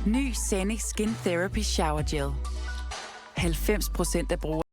Ny Sanex Skin Therapy Shower Gel. 90% af brugerne.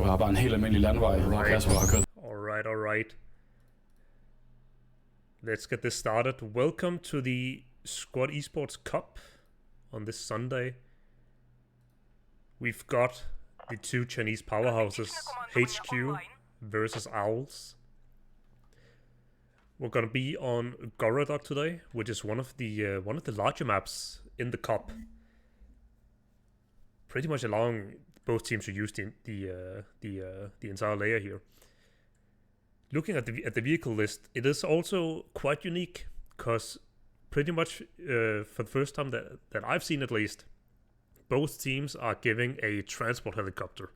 Du har bare en helt almindelig landvej, hvor Kasper har kørt. Alright. Let's get this started. Welcome to the Squad Esports Cup on this Sunday. We've got the two Chinese powerhouses, HQ versus O.W.L.S. We're gonna be on Gorodok today, which is one of the larger maps in the cup. Pretty much allowing both teams to use the entire layer here. Looking at the vehicle list, it is also quite unique because pretty much for the first time that I've seen at least, both teams are giving a transport helicopter.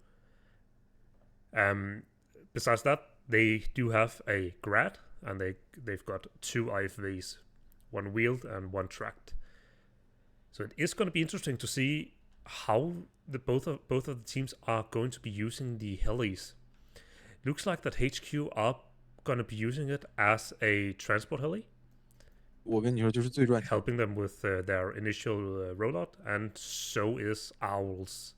Besides that, they do have a Grad, and they've got two IFVs, one wheeled and one tracked. So it is going to be interesting to see how both of the teams are going to be using the helis. Looks like that HQ are going to be using it as a transport heli, helping them with their initial rollout, and so is O.W.L.S.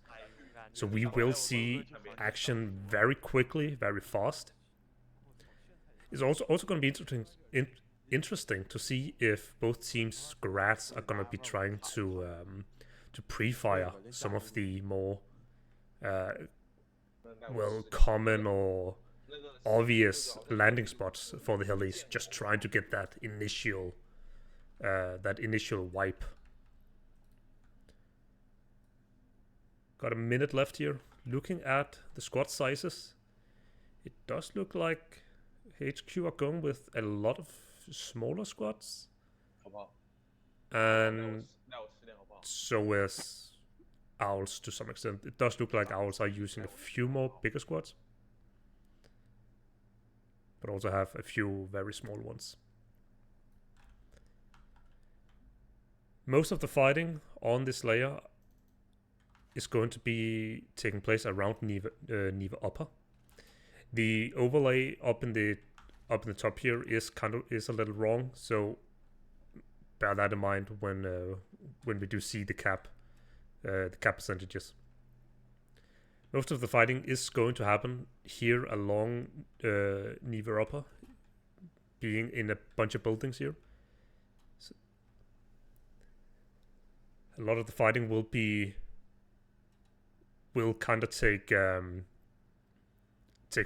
So we will see action very quickly, very fast. It's also going to be interesting to see if both teams' Grads are going to be trying to pre-fire some of the more common or obvious landing spots for the helis, just trying to get that initial wipe. Got a minute left here. Looking at the squad sizes, it does look like HQ are going with a lot of smaller squads, and so is O.W.L.S to some extent. It does look like O.W.L.S are using a few more bigger squads, but also have a few very small ones. Most of the fighting on this layer is going to be taking place around Neva Upper. The overlay up in the top here is a little wrong, so bear that in mind when we do see the cap percentages. Most of the fighting is going to happen here along Neva Upper, being in a bunch of buildings here. So a lot of the fighting will kind of take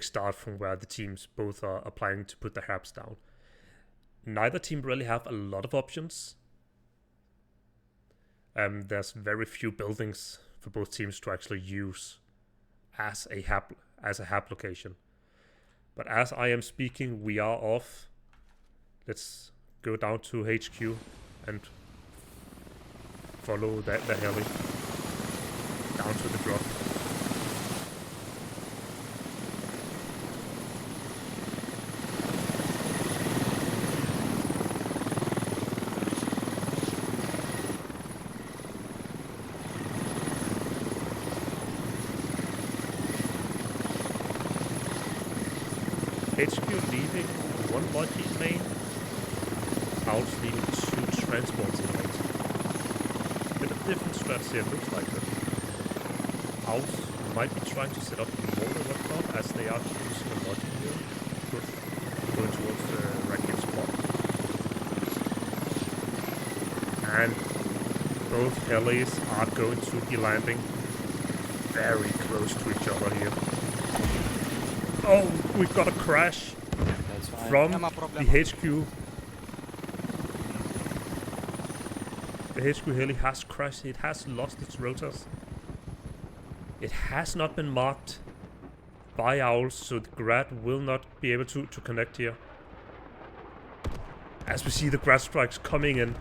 start from where the teams both are planning to put their habs down. Neither team really have a lot of options. There's very few buildings for both teams to actually use as a hab location. But as I am speaking, we are off. Let's go down to HQ and follow the heli down to the drop. HQ leaving one logi main, O.W.L.S leaving two transports in late. Bit of different strategy, it looks like that. O.W.L.S might be trying to set up more than whatnot, as they are using a logi here, going towards the Racket spot. And both helis are going to be landing very close to each other here. Oh, we've got a crash from the HQ. The HQ heli has crashed. It has lost its rotors. It has not been marked by O.W.L.S, so the Grad will not be able to connect here. As we see the Grad strikes coming in.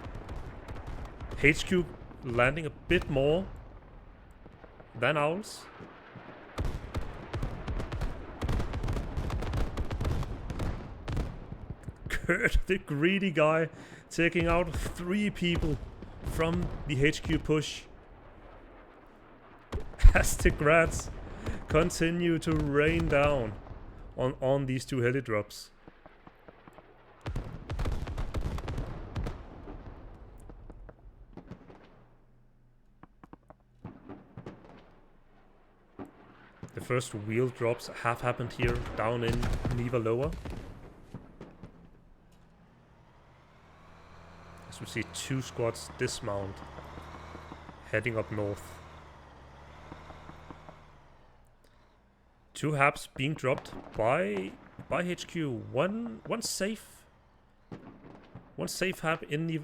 HQ landing a bit more than O.W.L.S. Kurt, the greedy guy, taking out 3 people from the HQ push. As the Grads continue to rain down on these 2 heli drops. first wheel drops have happened here down in Neva Lower. As we see 2 squads dismount, heading up north. 2 HAPs being dropped by HQ. One safe HAP in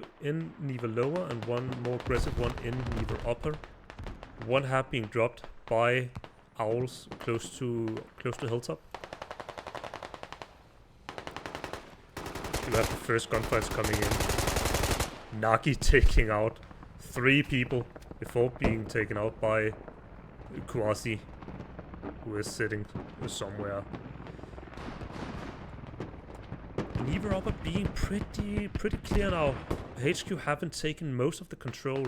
Neva Lower and one more aggressive one in Neva Upper. 1 HAP being dropped by O.W.L.S close to Hilltop. You have the first gunfights coming in. Nagi taking out 3 people before being taken out by Kwasi, who is sitting somewhere. Neva Upper being pretty clear now. HQ haven't taken most of the control.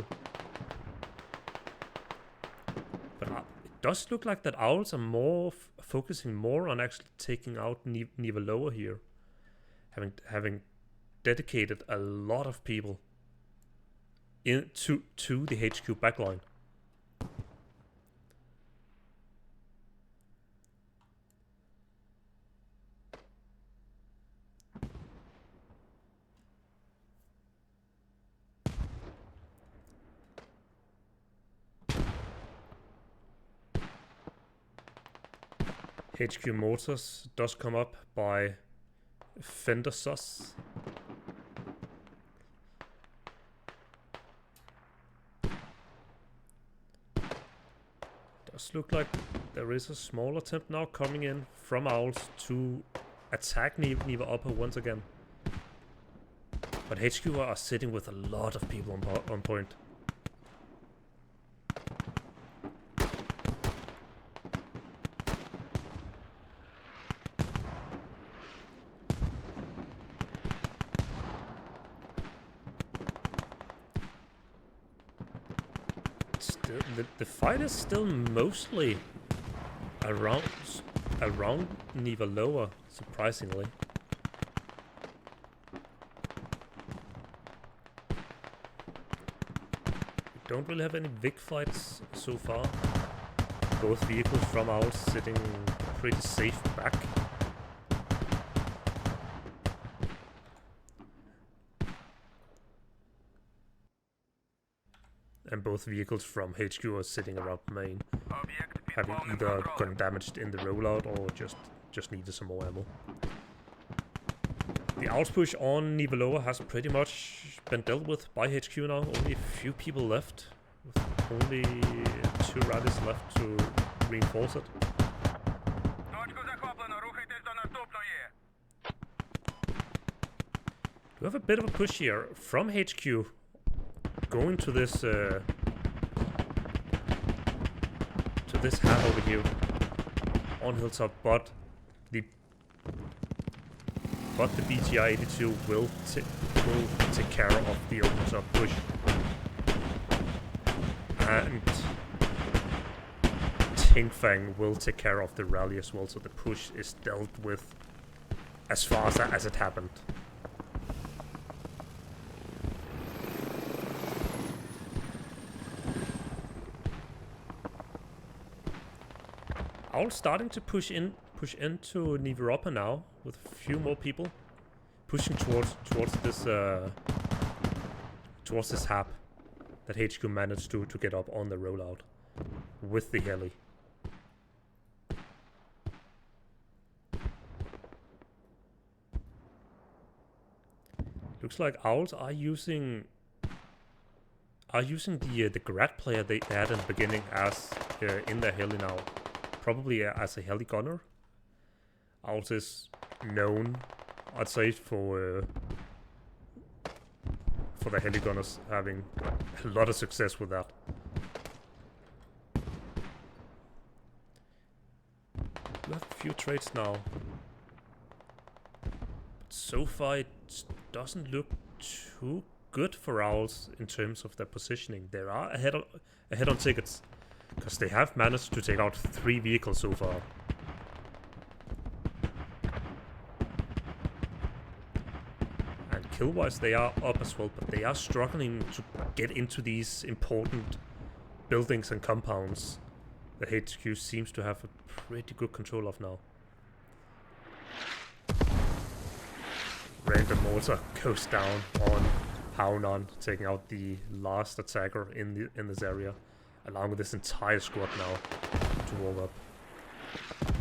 But it does look like that O.W.L.S are more focusing more on actually taking out Neva Lower here. Having dedicated a lot of people to the HQ backline. HQ Motors does come up by Fender Sus. Does look like there is a small attempt now coming in from O.W.L.S to attack Neva Upper once again. But HQ are sitting with a lot of people on point. The fight is still mostly around Neva Lower, surprisingly. We don't really have any big fights so far. Both vehicles from O.W.L.S sitting pretty safe back. And both vehicles from HQ are sitting around main, having either gotten damaged in the rollout or just needed some more ammo. The O.W.L.S push on Neva Lower has pretty much been dealt with by HQ now. Only a few people left, with only 2 rallies left to reinforce it. We have a bit of a push here from HQ. Going to this hat over here on Hilltop, but the BTR 82 will take care of the open top push, and Tingfang will take care of the rally as well. So the push is dealt with as fast as it happened. O.W.L.S starting to push into Neva Upper now with a few more people pushing towards this HAP that HQ managed to get up on the rollout with the heli. Looks like O.W.L.S are using the Grad player they had in the beginning as in their heli now. Probably as a heli gunner. O.W.L.S is known, I'd say, for the heli gunners having a lot of success with that. We have a few trades now, but so far it doesn't look too good for O.W.L.S in terms of their positioning. They are ahead on tickets, because they have managed to take out 3 vehicles so far. And kill-wise they are up as well, but they are struggling to get into these important buildings and compounds the HQ seems to have a pretty good control of now. Random mortar goes down on Haunan, taking out the last attacker in this area, allowing this entire squad now to warm up.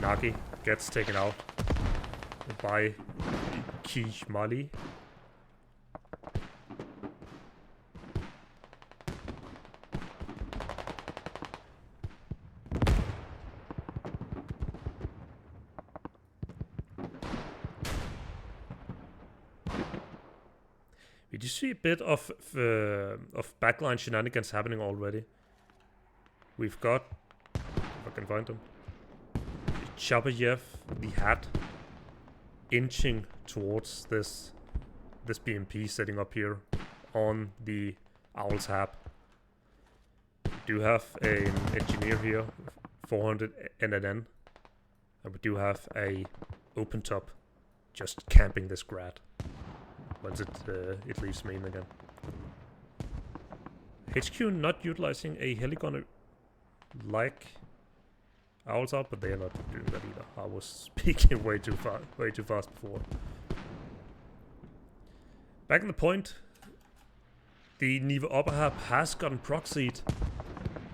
Nagi gets taken out by Kijmali. We do see a bit of backline shenanigans happening already. We've got, if I can find them, Chabayev, the hat, inching towards this BMP setting up here on the O.W.L.S hab. We do have an engineer here, 400 NNN, and we do have a open top just camping this grad once it leaves main again. HQ not utilizing a heligun like O.W.L.S are, but they are not doing that either. I was speaking way too fast before. Back in the point, the Neva upper hab has gotten proxied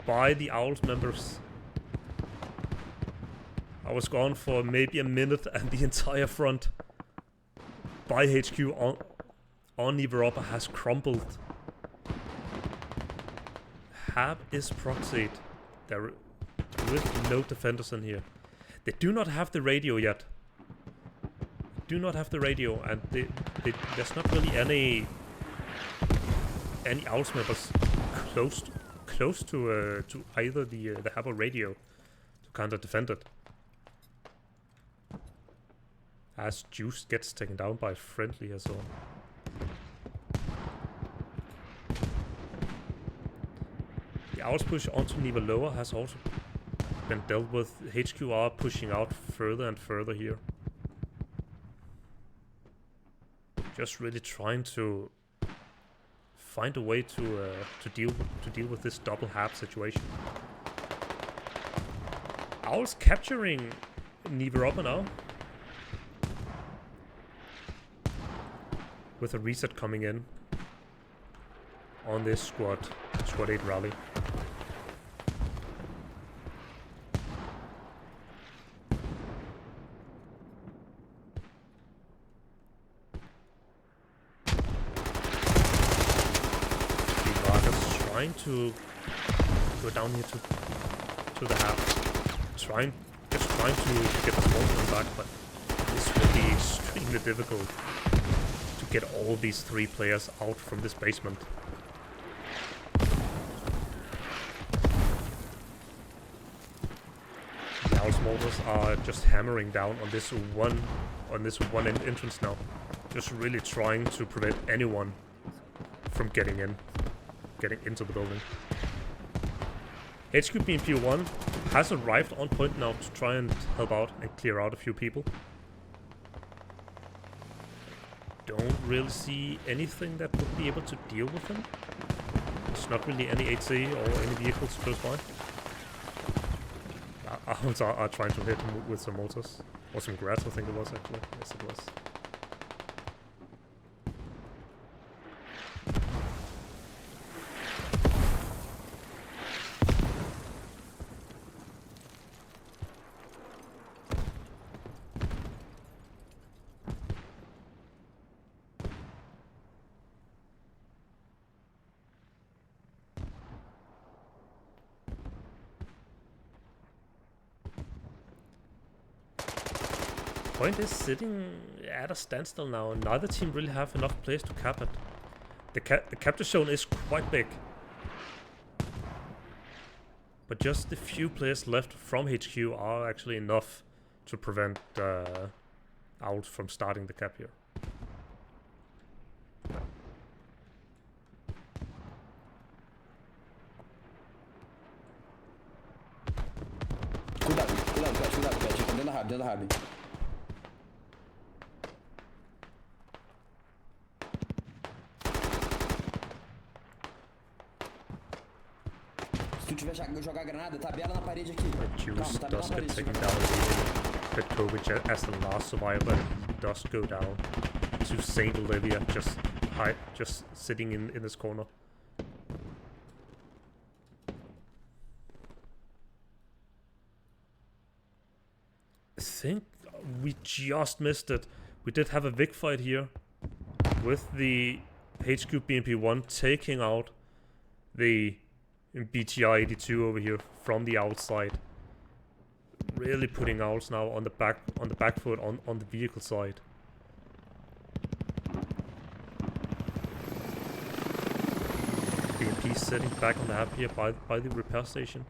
by the O.W.L.S members. I was gone for maybe a minute and the entire front by HQ on Neva upper has crumbled. Hab is proxied. There with no defenders in here. They do not have the radio yet. Do not have the radio, and there's not really any O.W.L.S members close to either the Hab or radio to counter defend it. As Juice gets taken down by friendly as well. The O.W.L.S push onto Neva lower has also been dealt with. HQR pushing out further and further here. Just really trying to find a way to deal with this double hab situation. O.W.L.S capturing Neva upper now. With a reset coming in on this squad 8 rally. Trying to go down here to the hab. Just trying to get the ball back, but this will be extremely difficult to get all these 3 players out from this basement. The O.W.L.S mortars are just hammering down on this one entrance now, just really trying to prevent anyone from getting into the building. HQ BMP1 has arrived on point now to try and help out and clear out a few people. Don't really see anything that would be able to deal with him. There's not really any HC or any vehicles close by. O.W.L.S are trying to hit him with some mortars. Or some grads, I think it was actually. Yes, it was. Point is sitting at a standstill now. Neither team really have enough players to cap it. The capture zone is quite big. But just the few players left from HQ are actually enough to prevent O.W.L.S from starting the cap here. Cuidado, dentro da hab. tu tiver jogar granada, tabela na parede aqui. Juice tabela does na get parede. taken down immediately. Petkovic as the last survivor does go down to Saint Olivia, just sitting in this corner. I think we just missed it. We did have a Vic fight here with the HQ BMP1 taking out the BTR 82 over here from the outside. Really putting Owls now on the back foot on the vehicle side. BMP sitting back on the hab here by the repair station.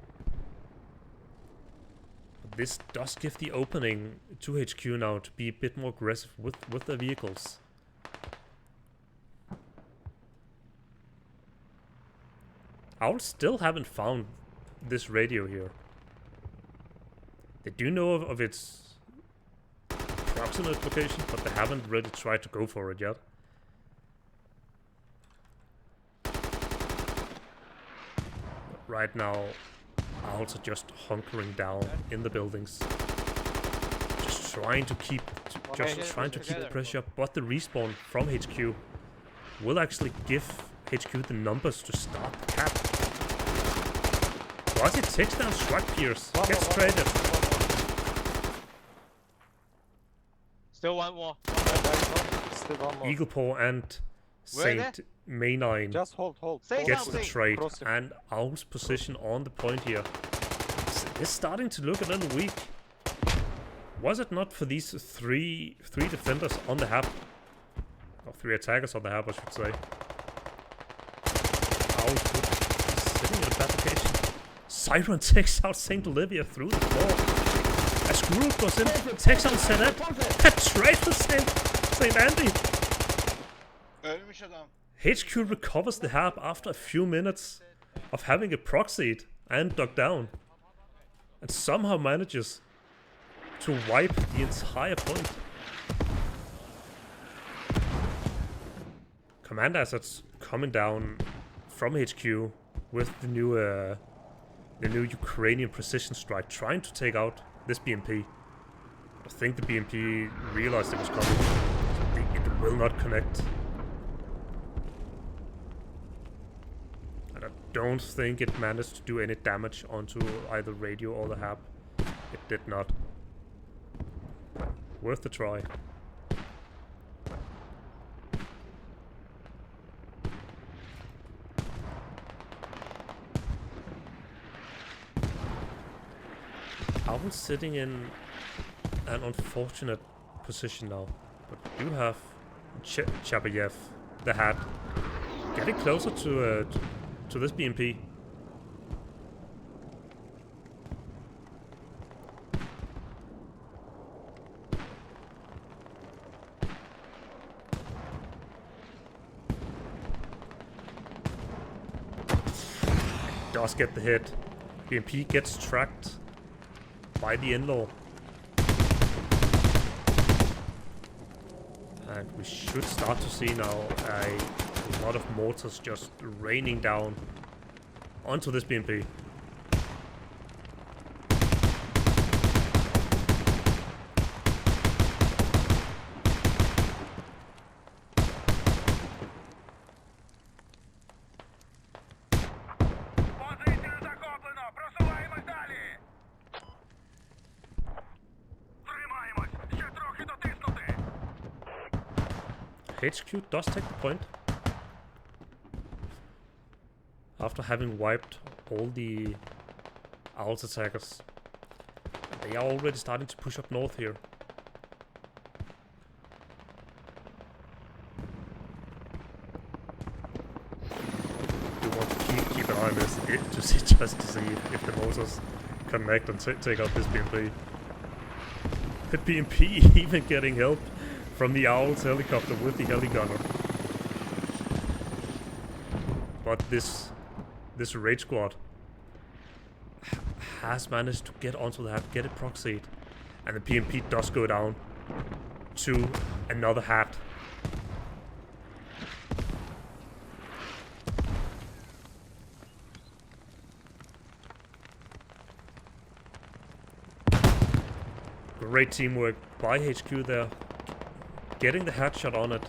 This does give the opening to HQ now to be a bit more aggressive with their vehicles. Owls still haven't found this radio here. They do know of its approximate location, but they haven't really tried to go for it yet. But right now, Owls are just hunkering down in the buildings, just trying to keep the pressure up. But the respawn from HQ will actually give HQ the numbers to start the cap. Once it takes down Struck Pierce, gets traded. Still one more. Still one more. Eagle Paw and Saint May 9 Just hold. Say gets the something. trade, Crossing. and Owl's position on the point here is starting to look a little weak. Was it not for these three defenders on the hab, or 3 attackers on the hab, I should say, Owls would be sitting in a bad location. Siren takes out St. Olivia through the floor. As Groove goes in, takes out Zenet. A trade for St. Andy. Ölmüş adam. HQ recovers the hab after a few minutes of having it proxied and dug down, and somehow manages to wipe the entire point. Command assets coming down from HQ with the new Ukrainian precision strike, trying to take out this BMP. I think the BMP realized it was coming, so it will not connect. And I don't think it managed to do any damage onto either radio or the hab. It did not. Worth the try. Owl's sitting in an unfortunate position now, but we do have Chabayev, the hat, getting closer to this BMP. Does get the hit. BMP gets tracked by the in-law. And we should start to see now a lot of mortars just raining down onto this BMP. HQ does take the point after having wiped all the Owls attackers. They are already starting to push up north here. We want to keep an eye on this just to see if the motors connect and take out this BMP. The BMP even getting help from the Owls helicopter with the heligunner. But this raid squad has managed to get onto that, get it proxied, and the PMP does go down to another hat. Great teamwork by HQ there. Getting the headshot on it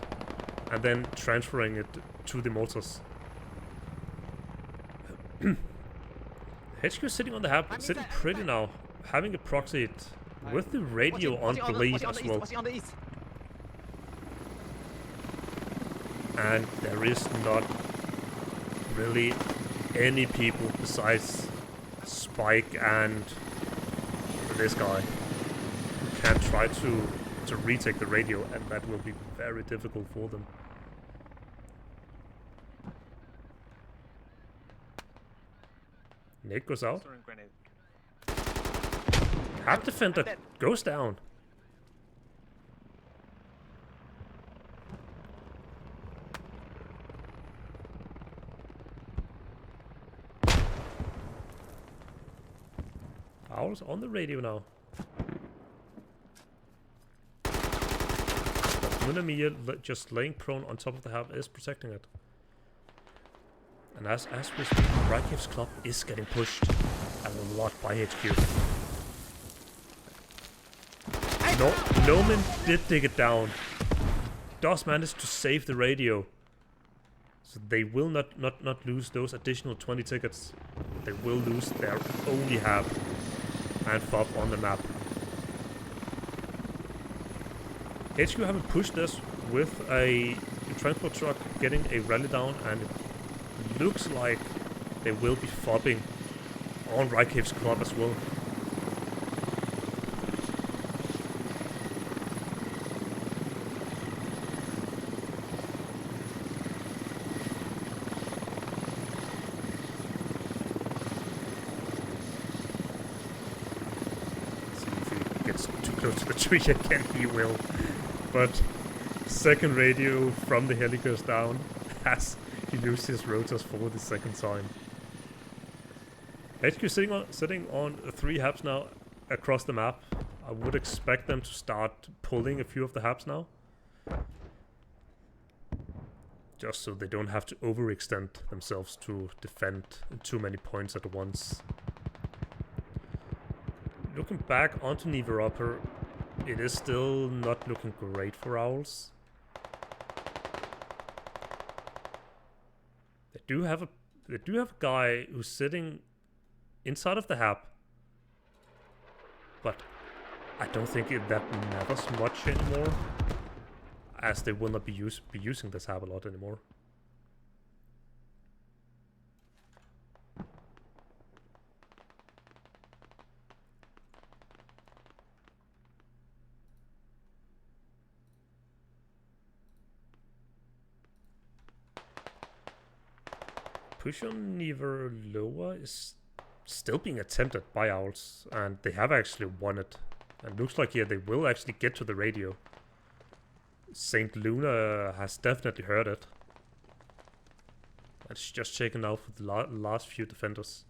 and then transferring it to the mortars. HQ sitting on the hab, sitting pretty now. Having a proxy with the radio on bleed as well. And there is not really any people besides Spike and this guy who can try to retake the radio, and that will be very difficult for them. Nick goes out. Hab defender goes down. O.W.L.S on the radio now. Munamia just laying prone on top of the hab is protecting it. And as we speak, Rykev's club is getting pushed a lot by HQ. Noman did dig it down. Does manage to save the radio. So they will not lose those additional 20 tickets. They will lose their only hab and fob on the map. HQ haven't pushed this with a transport truck getting a rally down, and it looks like they will be fobbing on Rykev's club as well. To the tree again, he will. But second radio from the heli goes down as he loses his rotors for the second time. HQ sitting on 3 habs now across the map. I would expect them to start pulling a few of the habs now, just so they don't have to overextend themselves to defend too many points at once. Looking back onto Neva Upper, it is still not looking great for O.W.L.S. They do have a guy who's sitting inside of the hab, but I don't think that matters much anymore, as they will not be using this hab a lot anymore. Push on Neva lower is still being attempted by O.W.L.S, and they have actually won it. And looks like here they will actually get to the radio. St. Luna has definitely heard it. And she's just checking out for the last few defenders.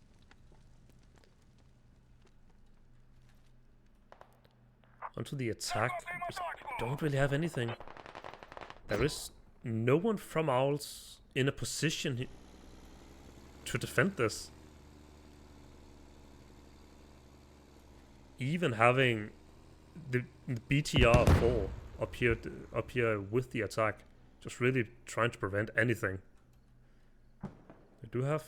Onto the attack. We don't really have anything. There is no one from O.W.L.S in a position to defend this. Even having the BTR4 up here with the attack, just really trying to prevent anything. They do have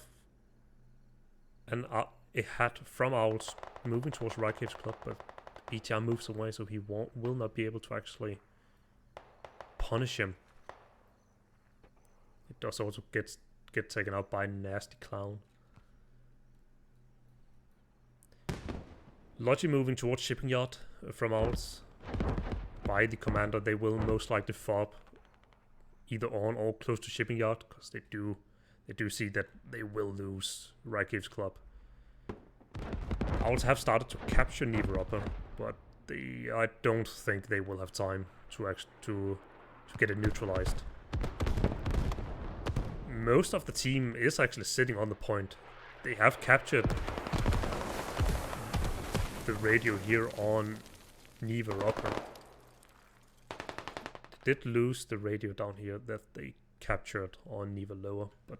a hat from O.W.L.S moving towards Rykev's club, but BTR moves away, so he will not be able to actually punish him. It does also get taken out by Nasty Clown. Logi moving towards shipping yard from O.W.L.S by the commander. They will most likely fob either on or close to shipping yard, because they do see that they will lose Rykev's club. O.W.L.S have started to capture Neva Upper, but I don't think they will have time to get it neutralized. Most of the team is actually sitting on the point. They have captured the radio here on Neva Upper. They did lose the radio down here that they captured on Neva Lower, but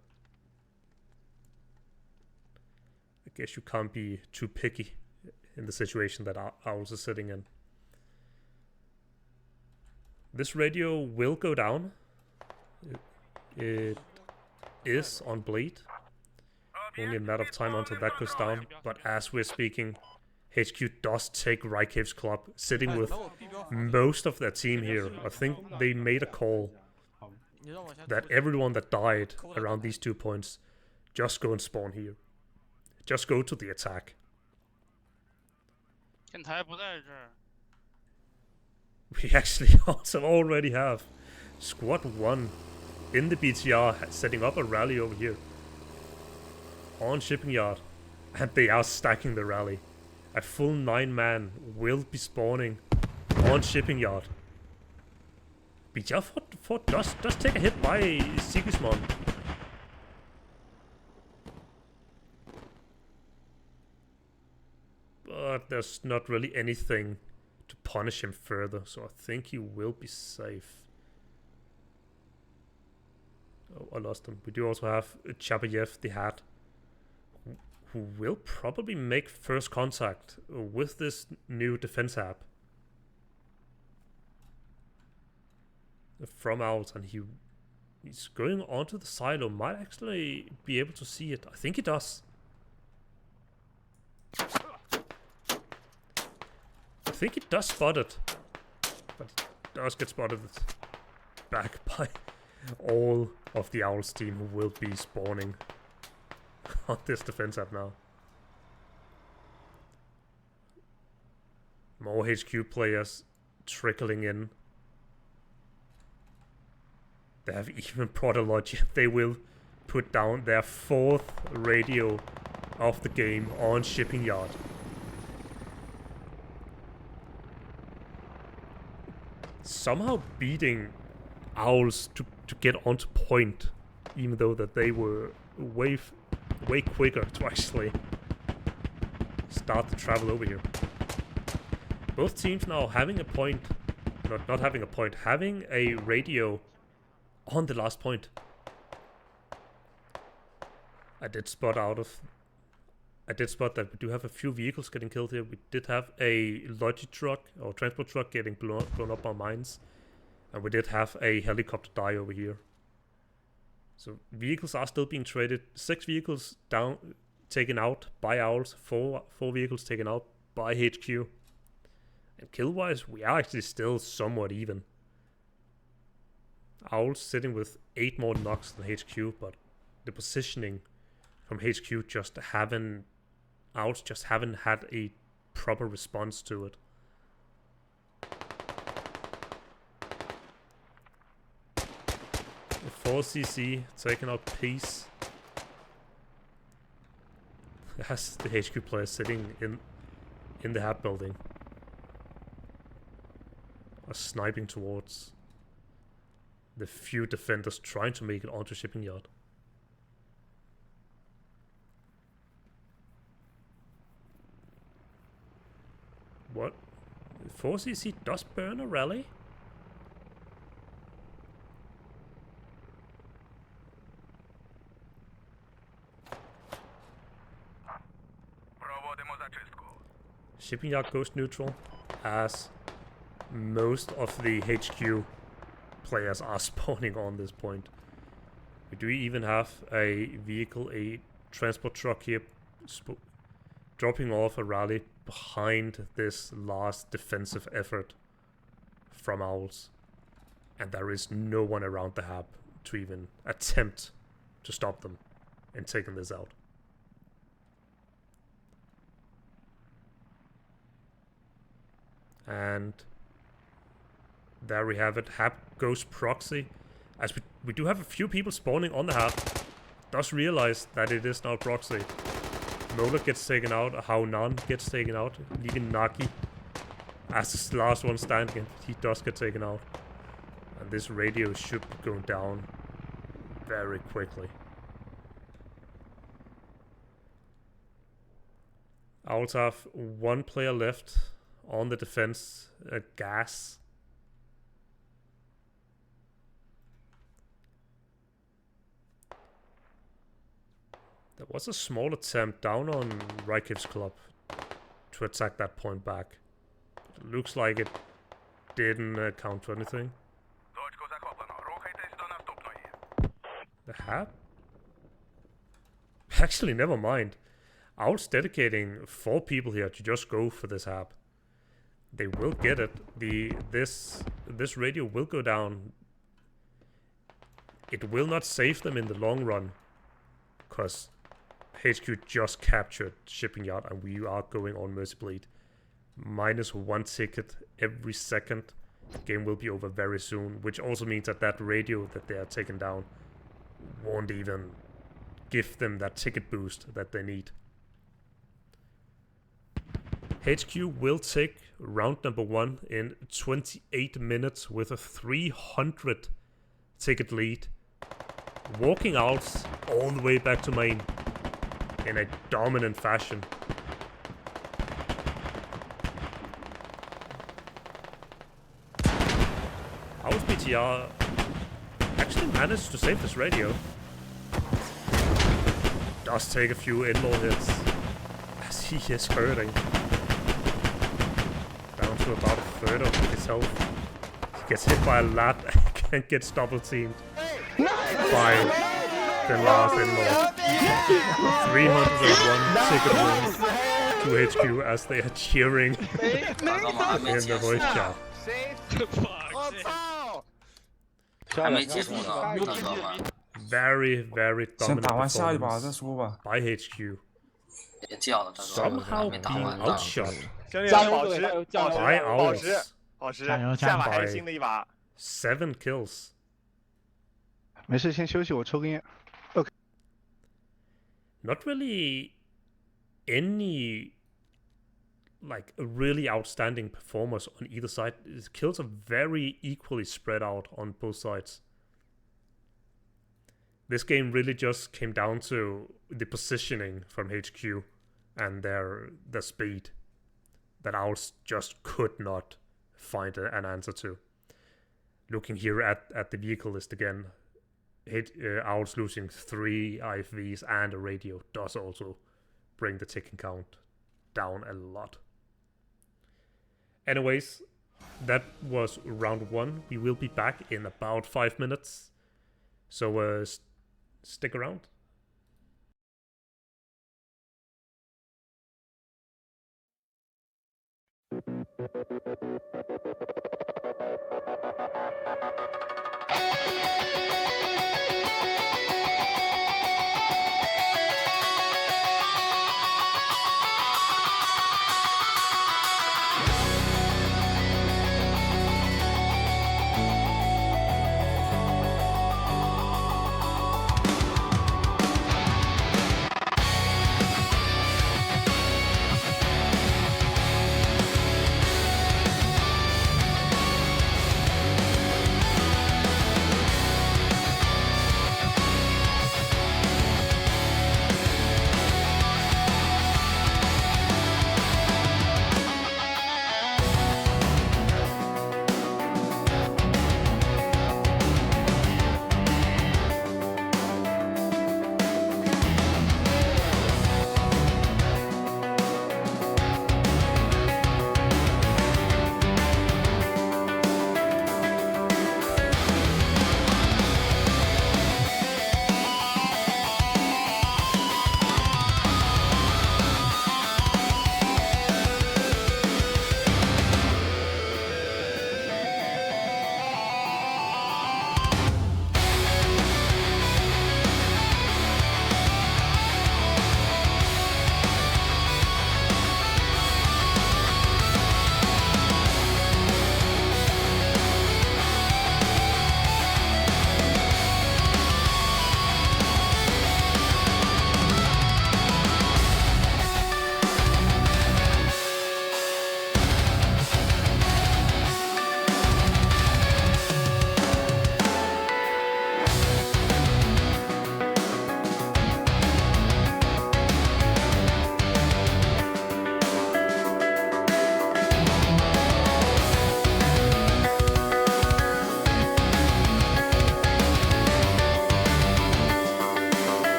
I guess you can't be too picky in the situation that O.W.L.S is sitting in. This radio will go down. It is on bleed. Only a matter of time until that goes down. But as we're speaking, HQ does take Right Cave's club, sitting with most of their team here. I think they made a call that everyone that died around these 2 points, just go and spawn here. Just go to the attack. We actually also already have Squad 1 in the BTR setting up a rally over here. On Shipping Yard. And they are stacking the rally. A full 9-man will be spawning on Shipping Yard. BTR for just take a hit by Sigismund. But there's not really anything to punish him further, so I think he will be safe. Oh, I lost him. We do also have Chabayev, the Hat, who will probably make first contact with this new defense app from out, and he's going onto the silo. Might actually be able to see it. I think he does. I think he does spot it, but he does get spotted back by all of the O.W.L.S team, who will be spawning on this defense app now. More HQ players trickling in. They have even brought a logic. They will put down their 4th radio of the game on Shipping Yard. Somehow beating O.W.L.S to get onto point, even though that they were way quicker to actually start the travel over here. Both teams now having a point, not having a point, having a radio on the last point. I did spot that we do have a few vehicles getting killed here. We did have a logi truck or transport truck getting blown up by mines. And we did have a helicopter die over here. So vehicles are still being traded. 6 vehicles taken out by O.W.L.S. 4 vehicles taken out by HQ. And kill-wise, we are actually still somewhat even. O.W.L.S sitting with 8 more knocks than HQ, but the positioning from HQ just haven't... O.W.L.S just haven't had a proper response to it. The 4CC taking out Peace. Has the HQ player sitting in the hab building. Are sniping towards the few defenders trying to make it onto Shipping Yard. What? 4CC does burn a rally? Shipping Yard goes neutral, as most of the HQ players are spawning on this point. We do even have a vehicle, a transport truck here, dropping off a rally behind this last defensive effort from O.W.L.S. And there is no one around the hub to even attempt to stop them in taking this out. And there we have it. Hab goes proxy. As we do have a few people spawning on the hab. Does realize that it is now proxy. Mola gets taken out. Haonan gets taken out. Leaving Nagi as the last one standing. He does get taken out. And this radio should be going down very quickly. I also have one player left on the defense, Gas. There was a small attempt down on Rykiv's club to attack that point back. It looks like it didn't count for anything. Hab? Actually, never mind. O.W.L.S dedicating 4 people here to just go for this Hab. They will get it. This radio will go down. It will not save them in the long run, because HQ just captured shipping yard and we are going on Mercy Bleed. -1 ticket every second. Game will be over very soon, which also means that radio that they are taking down won't even give them that ticket boost that they need. HQ will take round number 1 in 28 minutes with a 300 ticket lead, walking out all the way back to main in a dominant fashion. O.W.L.S BTR actually managed to save this radio. Does take a few in-law hits as he is hurting. Down to about a third of his health. He gets hit by a lot and gets double teamed by the last in-law. 301 ticket wins to HQ as they are cheering in the voice chat. Very, very dominant performance by HQ. Somehow being outshot by O.W.L.S by 7 kills. 没事，先休息，我抽根烟。 Not really any like really outstanding performers on either side. His kills are very equally spread out on both sides. This game really just came down to the positioning from HQ and their speed that O.W.L.S just could not find an answer to. Looking here at the vehicle list again, O.W.L.S losing 3 IFVs and a radio does also bring the ticking count down a lot. Anyways, that was round 1. We will be back in about 5 minutes. So stick around.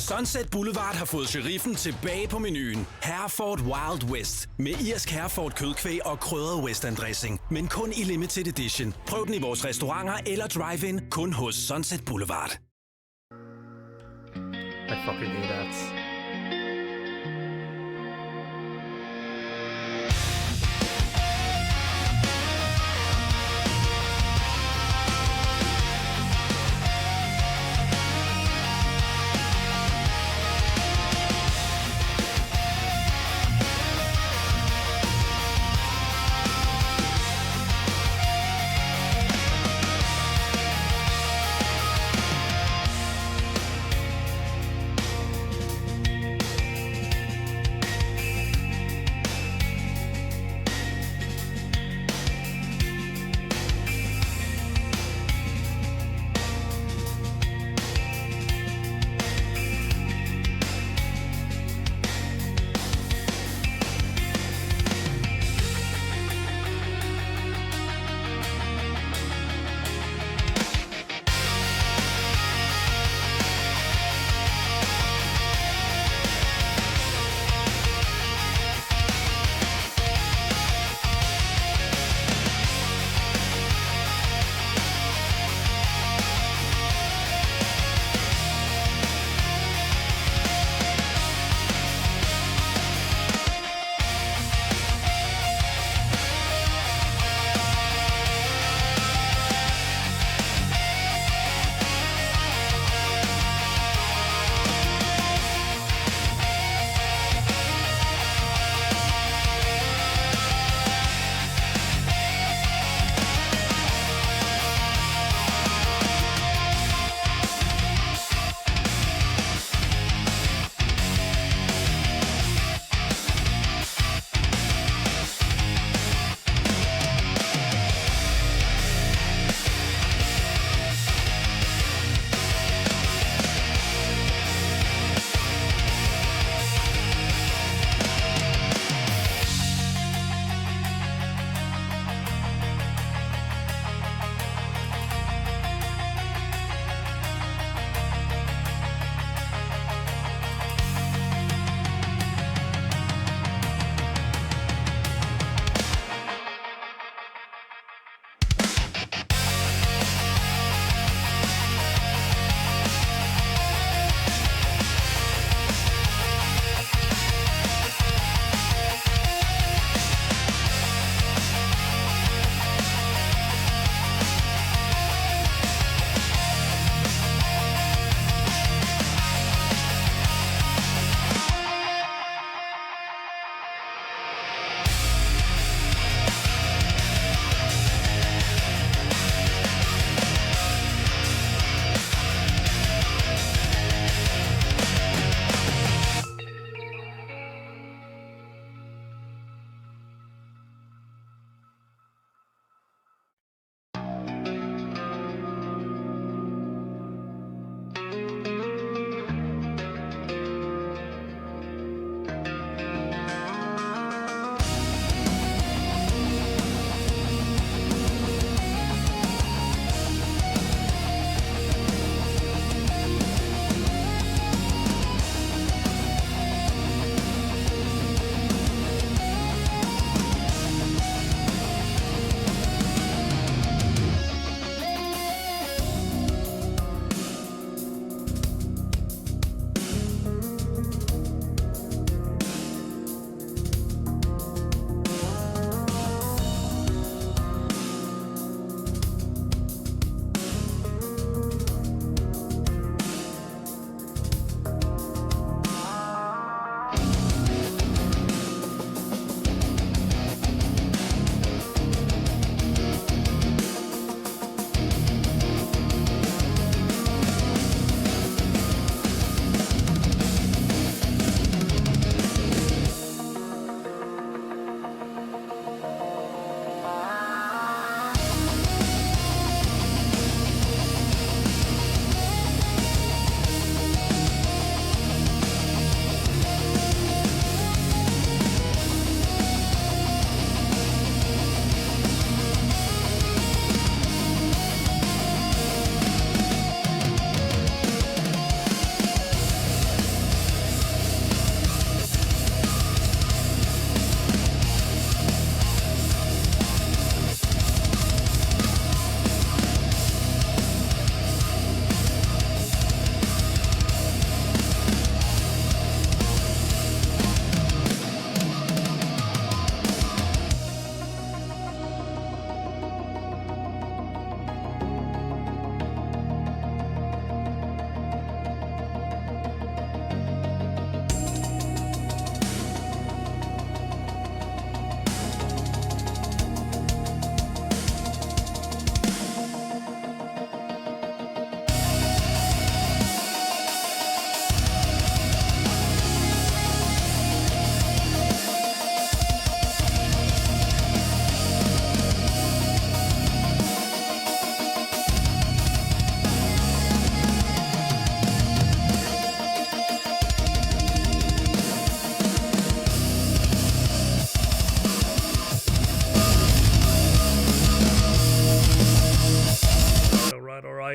Sunset Boulevard har fået sheriffen tilbage på menuen. Hereford Wild.W.S. Med irsk Hereford kødkvæg og krydret western dressing. Men kun i limited edition. Prøv den i vores restauranter eller drive-in. Kun hos Sunset Boulevard. I fucking hate ads.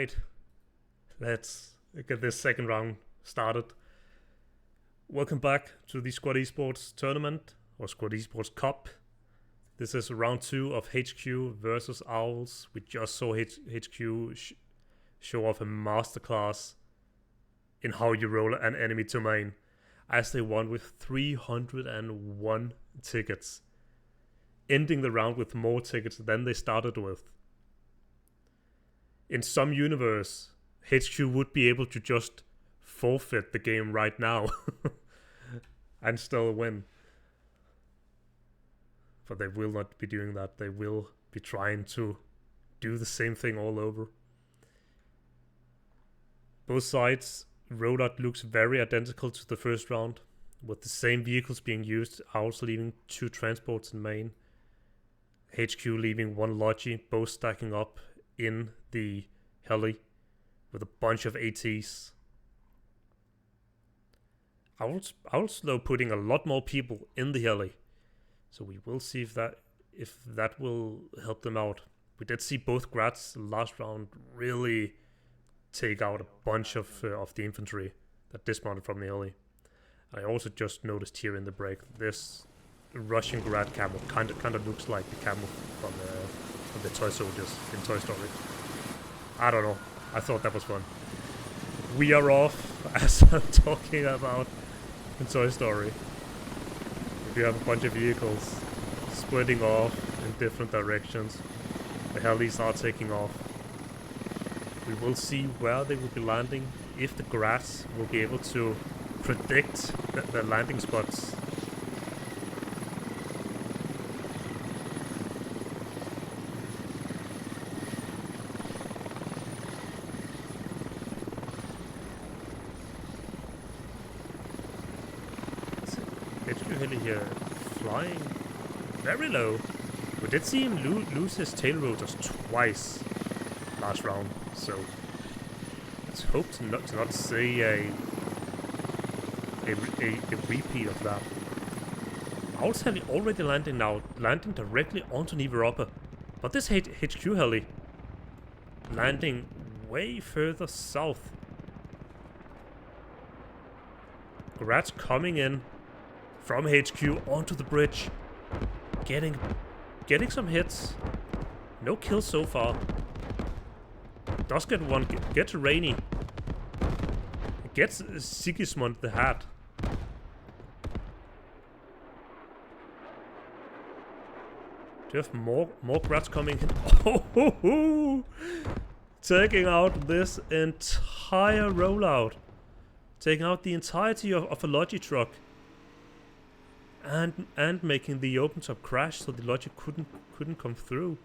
right, let's get this second round started. Welcome back to the Squad Esports tournament, or Squad Esports Cup. This is round 2 of HQ versus O.W.L.S. We just saw HQ show off a masterclass in how you roll an enemy to main, as they won with 301 tickets, ending the round with more tickets than they started with. In some universe, HQ would be able to just forfeit the game right now and still win. But they will not be doing that. They will be trying to do the same thing all over. Both sides' rollout looks very identical to the first round, with the same vehicles being used, O.W.L.S leaving 2 transports in main, HQ leaving 1 Logi, both stacking up in the heli with a bunch of ATs. O.W.L.S though putting a lot more people in the heli, so we will see if that will help them out. We did see both Grats last round really take out a bunch of the infantry that dismounted from the heli. I also just noticed here in the break, this Russian Grad camo kind of looks like the camo from the toy soldiers in Toy Story. I don't know. I thought that was fun. We are off, as I'm talking about in Toy Story. We have a bunch of vehicles splitting off in different directions. The helis are taking off. We will see where they will be landing, if the Grats will be able to predict the landing spots. HQ heli here flying very low. We did see him lose his tail rotors twice last round, so let's hope to not see a repeat of that. O.W.L.S heli already landing directly onto Niveroppa, but this HQ heli landing way further south. Grats coming in from HQ onto the bridge, getting some hits. No kills so far. Does get one, gets Rainy. Gets Sigismund the Hat. Do you have more Grats coming in? Oh, taking out this entire rollout. Taking out the entirety of a Logi truck. And making the open top crash so the Logi couldn't come through.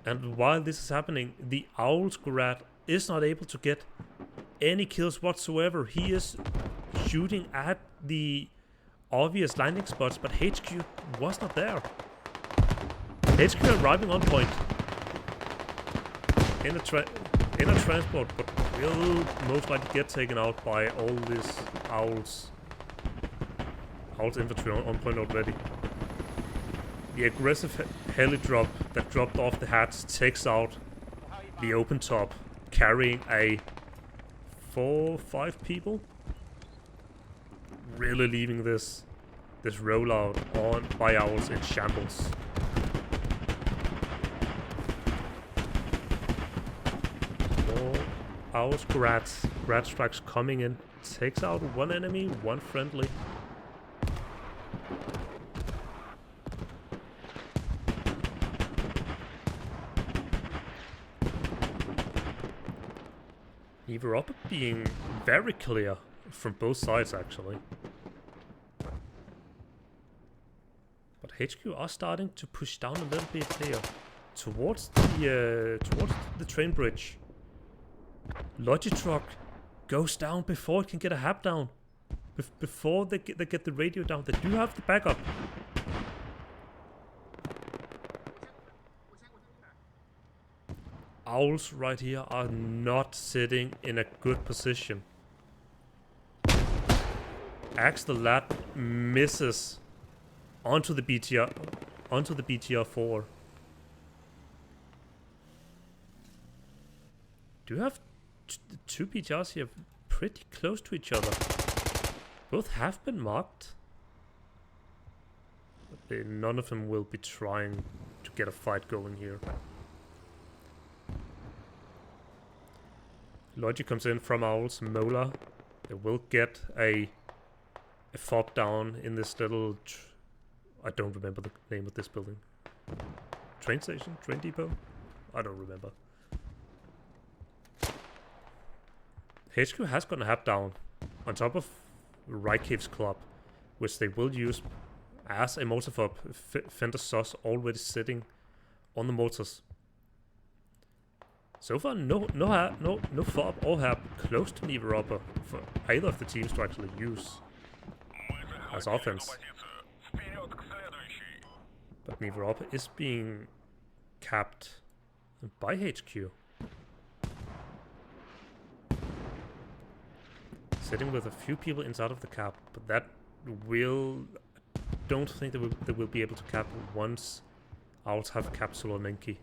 And while this is happening, the O.W.L.S Grat is not able to get any kills whatsoever. He is shooting at the obvious landing spots, but HQ was not there. HQ arriving on point in a transport, but will most likely get taken out by all this O.W.L.S infantry on point already. The aggressive heli drop that dropped off the hats takes out the open top, carrying a 4-5 people. Really leaving this rollout on by O.W.L.S in shambles. More O.W.L.S Grad strikes coming in, takes out 1 enemy, 1 friendly. Niveroppa being very clear from both sides actually. But HQ are starting to push down a little bit here towards the train bridge. Logi truck goes down before it can get a hab down. Before they get the radio down. They do have the backup. O.W.L.S right here are not sitting in a good position. Axe the Lad misses onto the BTR 4. do have two PTRs here pretty close to each other. Both have been marked. But none of them will be trying to get a fight going here. Logic comes in from O.W.L.S. Mola. They will get a fob down in this little... I don't remember the name of this building. Train station? Train depot? I don't remember. HQ has gotten a hab down on top of Right Cave's club, which they will use as a mortar fob. Fender Sus already sitting on the mortars. So far, no fob or hab close to Neva Upper for either of the teams to actually use as offense. But Neva Upper is being capped by HQ. Sitting with a few people inside of the cap, but that will... don't think they will be able to cap once O.W.L.S have capped Solonenki.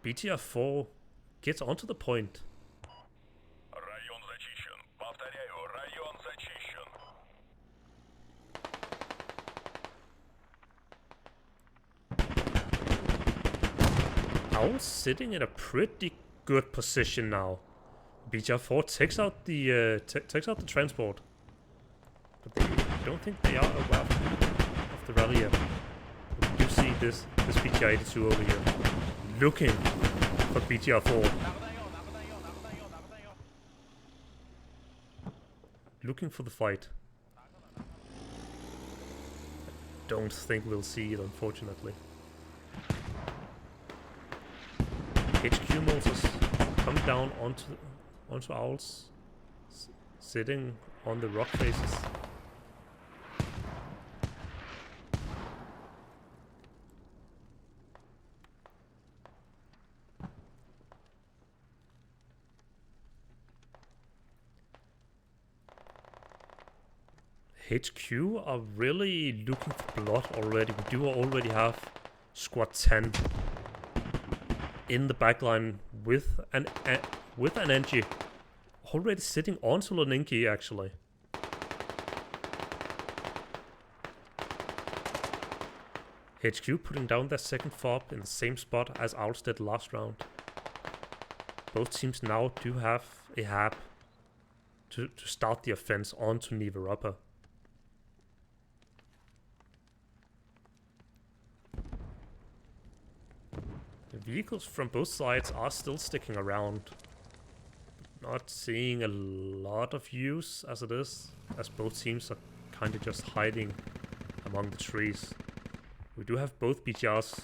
BTR4 gets onto the point. O.W.L.S sitting in a pretty good position now. BTR4 takes out the transport, but they don't think they are aware of the rally yet. But you see this BTR82 over here looking for BTR4, looking for the fight. Don't think we'll see it, unfortunately. HQ motors come down onto O.W.L.S, sitting on the rock faces. HQ are really looking for blood already. We do already have squad 10 in the backline with an NG already sitting on Solonenki, actually. HQ putting down their second fob in the same spot as O.W.L.S did last round. Both teams now do have a hab to start the offense onto Neva Upper. The vehicles from both sides are still sticking around. Not seeing a lot of use as it is, as both teams are kind of just hiding among the trees. We do have both BTRs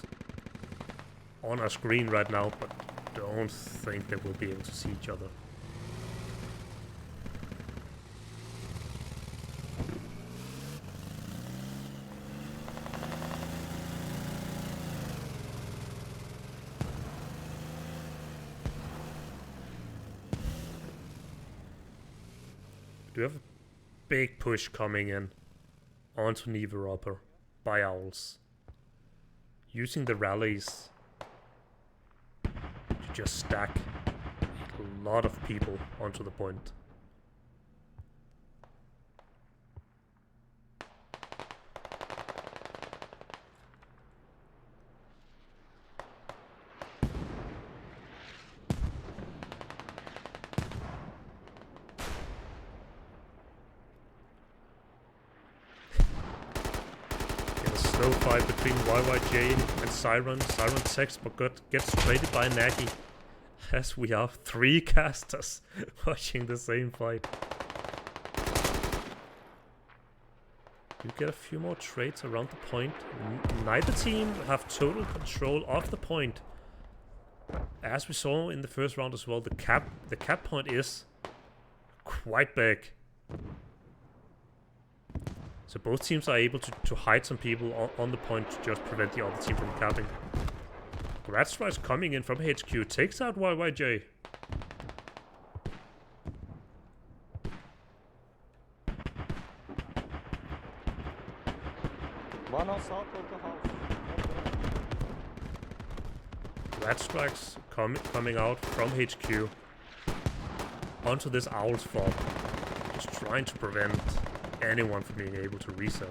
on our screen right now, but don't think they will be able to see each other. We do have a big push coming in onto Neva Upper by O.W.L.S, using the rallies to just stack a lot of people onto the point. Slow fight between YYJ and Siren. Siren text but gets traded by Nagy. As we have 3 casters watching the same fight. You get a few more trades around the point. Neither team have total control of the point. As we saw in the first round as well, the cap point is quite big. So both teams are able to hide some people on the point to just prevent the other team from capping. Gratstrice coming in from HQ takes out YYJ. One on south of the house. rat strikes coming out from HQ onto this Owl's fob, just trying to prevent anyone from being able to reset.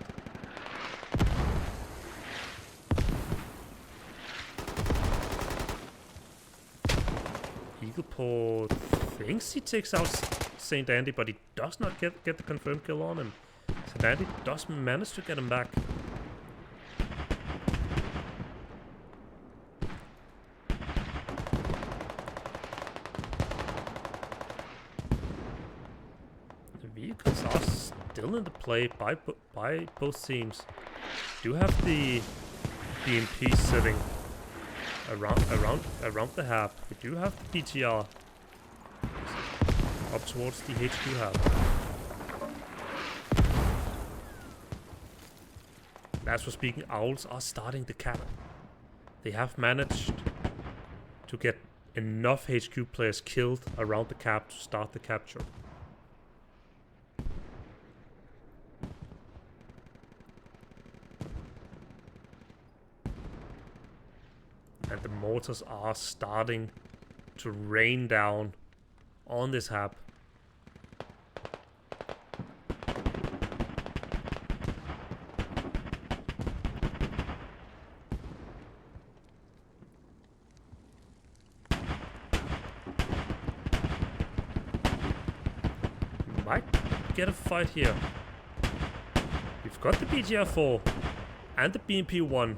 Eagleport thinks he takes out St. Andy, but he does not get the confirmed kill on him. St. Andy does manage to get him back. The vehicles are still in the play by both teams. Do have the BMP sitting around the hab. We do have the PTR up towards the HQ hab. As we're speaking, Owls are starting the cannon. They have managed to get enough HQ players killed around the cap to start the capture. And the mortars are starting to rain down on this hab. Might get a fight here. We've got the BGR4 and the BMP1.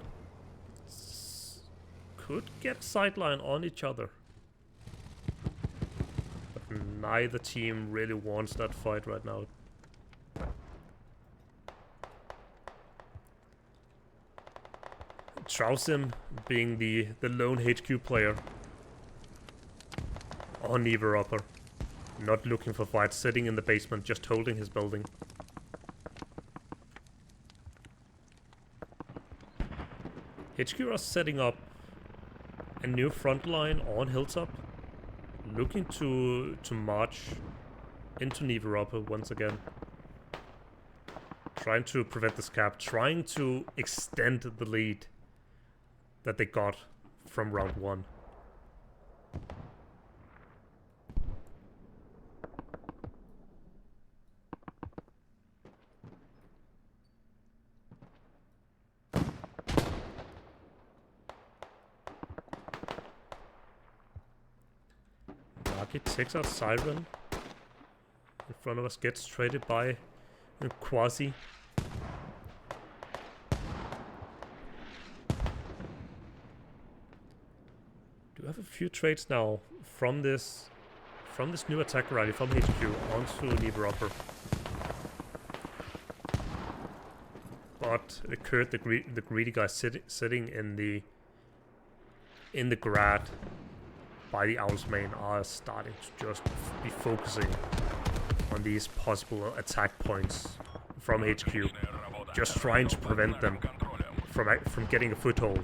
Could get sideline on each other. But neither team really wants that fight right now. Trousim being the lone HQ player on Never Upper. Not looking for fights, sitting in the basement, just holding his building. HQ are setting up a new front line on Hilltop, looking to march into Never Upper once again. Trying to prevent this cap, trying to extend the lead that they got from round 1. Market takes out Siren. In front of us, gets traded by Quasi. Do have a few trades now from this new attack rally from HQ onto Never Upper. But Kurt, the greedy guy sitting in the grad by the Owls main, are starting to just be focusing on these possible attack points from HQ, just trying to prevent them from getting a foothold.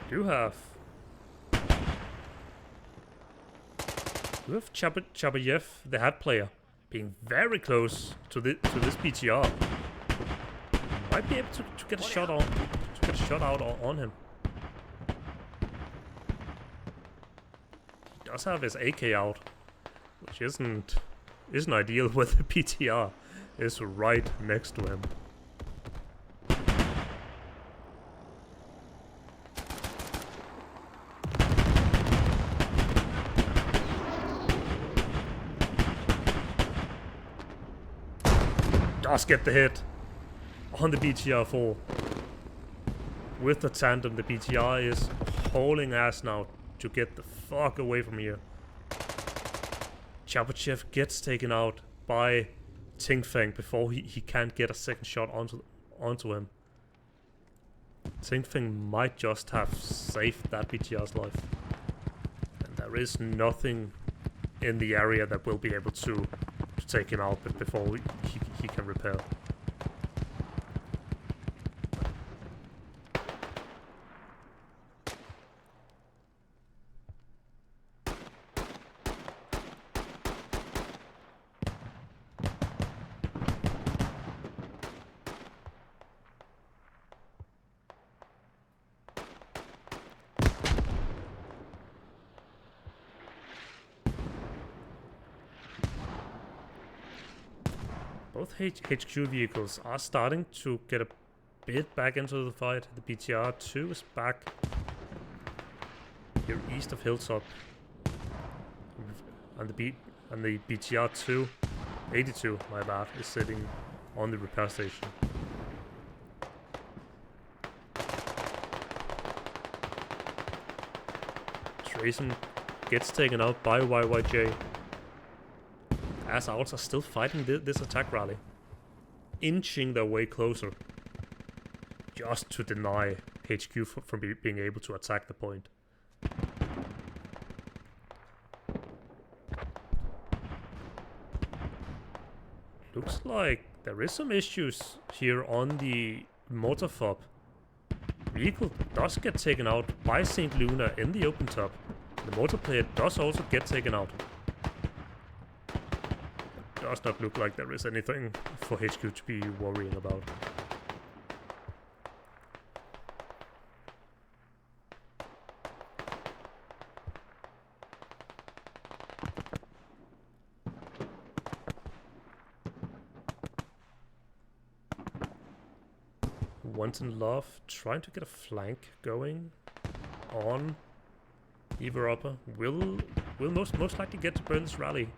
Do have Chabayev, the hat player, being very close to this BTR. Might be able to get a shot on, on him. He does have his AK out, which isn't ideal when the BTR is right next to him. Does get the hit on the BTR4. With the tandem, the BTR is hauling ass now to get the fuck away from here. Chabachev gets taken out by Tingfeng before he can't get a second shot onto him. Tingfeng might just have saved that BTR's life. And there is nothing in the area that will be able to take him out before he can repair. Both HQ vehicles are starting to get a bit back into the fight. The BTR-2 is back here east of Hilltop. And the BTR-2, 82, my bad, is sitting on the repair station. Trason gets taken out by YYJ. As Owls are still fighting this attack rally, inching their way closer, just to deny HQ from being able to attack the point. Looks like there is some issues here on the mortar fob. Vehicle does get taken out by St. Luna in the open top. The mortar player does also get taken out. Does not look like there is anything for HQ to be worrying about. Wanton Love trying to get a flank going on Eva Upper. Will most likely get to burn this rally.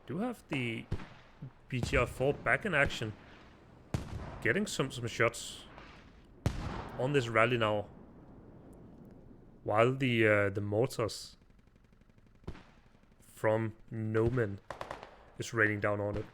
Do have the BTR-4 back in action, getting some shots on this rally now, while the mortars from Nomen is raining down on it.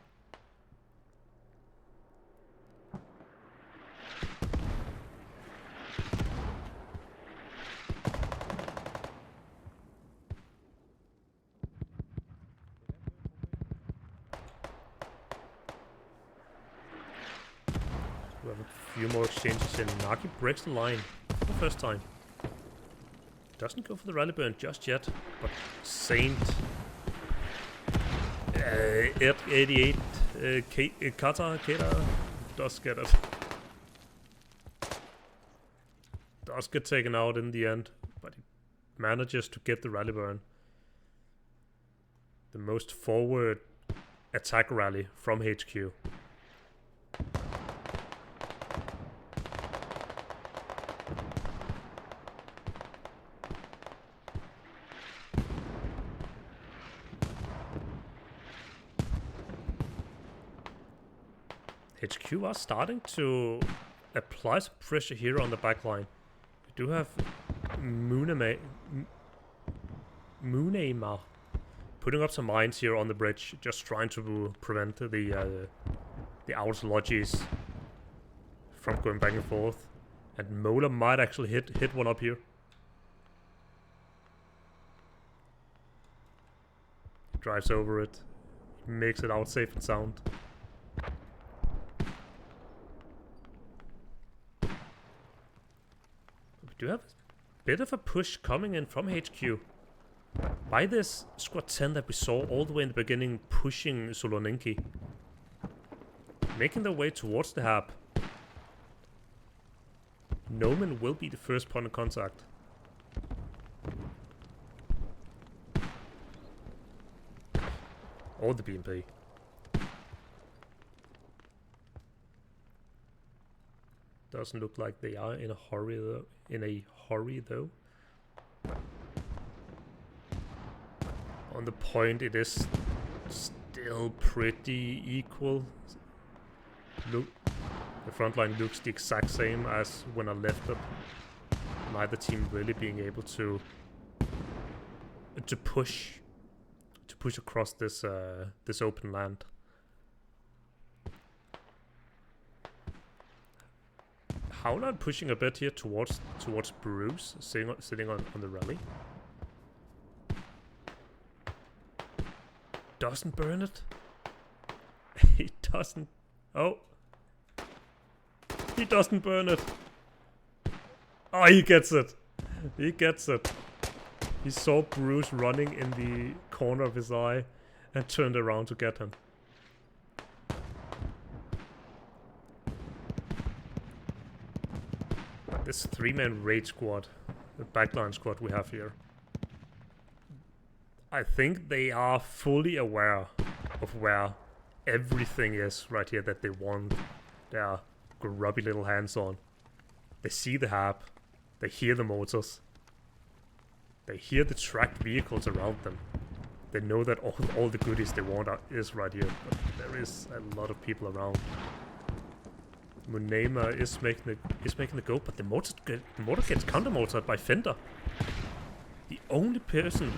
We have a few more exchanges in. Naki breaks the line for the first time. Doesn't go for the rally burn just yet, but Saint 88 Kata does get it. Does get taken out in the end, but he manages to get the rally burn. The most forward attack rally from HQ. HQ are starting to apply some pressure here on the back line. We do have Munema putting up some mines here on the bridge, just trying to prevent the Owls lodges from going back and forth. And Mola might actually hit one up here. Drives over it, makes it out safe and sound. We do have a bit of a push coming in from HQ by this squad 10 that we saw all the way in the beginning, pushing Soloninki, making their way towards the hub. Nomen will be the first point of contact. Or the BMP. Doesn't look like they are in a hurry though. On the point, it is still pretty equal. Look, the front line looks the exact same as when I left it. Neither team really being able to push across this this open land. Howler pushing a bit here towards Bruce, sitting on the rally. Doesn't burn it. He doesn't. Oh. He doesn't burn it. Oh, he gets it. He gets it. He saw Bruce running in the corner of his eye and turned around to get him. This three-man raid squad, the backline squad we have here, I think they are fully aware of where everything is right here that they want their grubby little hands on. They see the hab, they hear the motors, they hear the tracked vehicles around them. They know that all the goodies they want is right here, but there is a lot of people around. Munema is making the go, but the motor gets counter-motored by Fender. The only person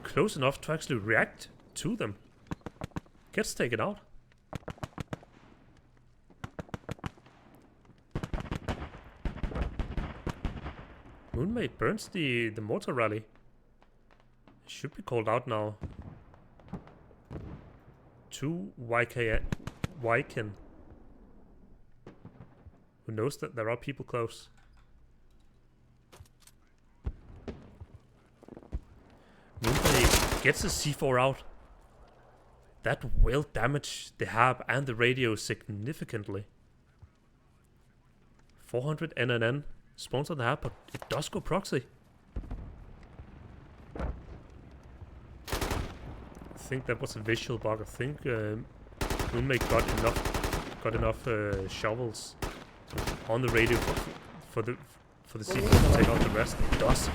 close enough to actually react to them gets taken out. Moonmate burns the motor rally. It should be called out now. 2 Wyken. Who knows that there are people close? Moonmate gets the C4 out. That will damage the hab and the radio significantly. 400 NNN spawns on the hab, but it does go proxy. I think that was a visual bug. I think Moonmate got enough shovels on the radio for the C4 to take out the rest. It does.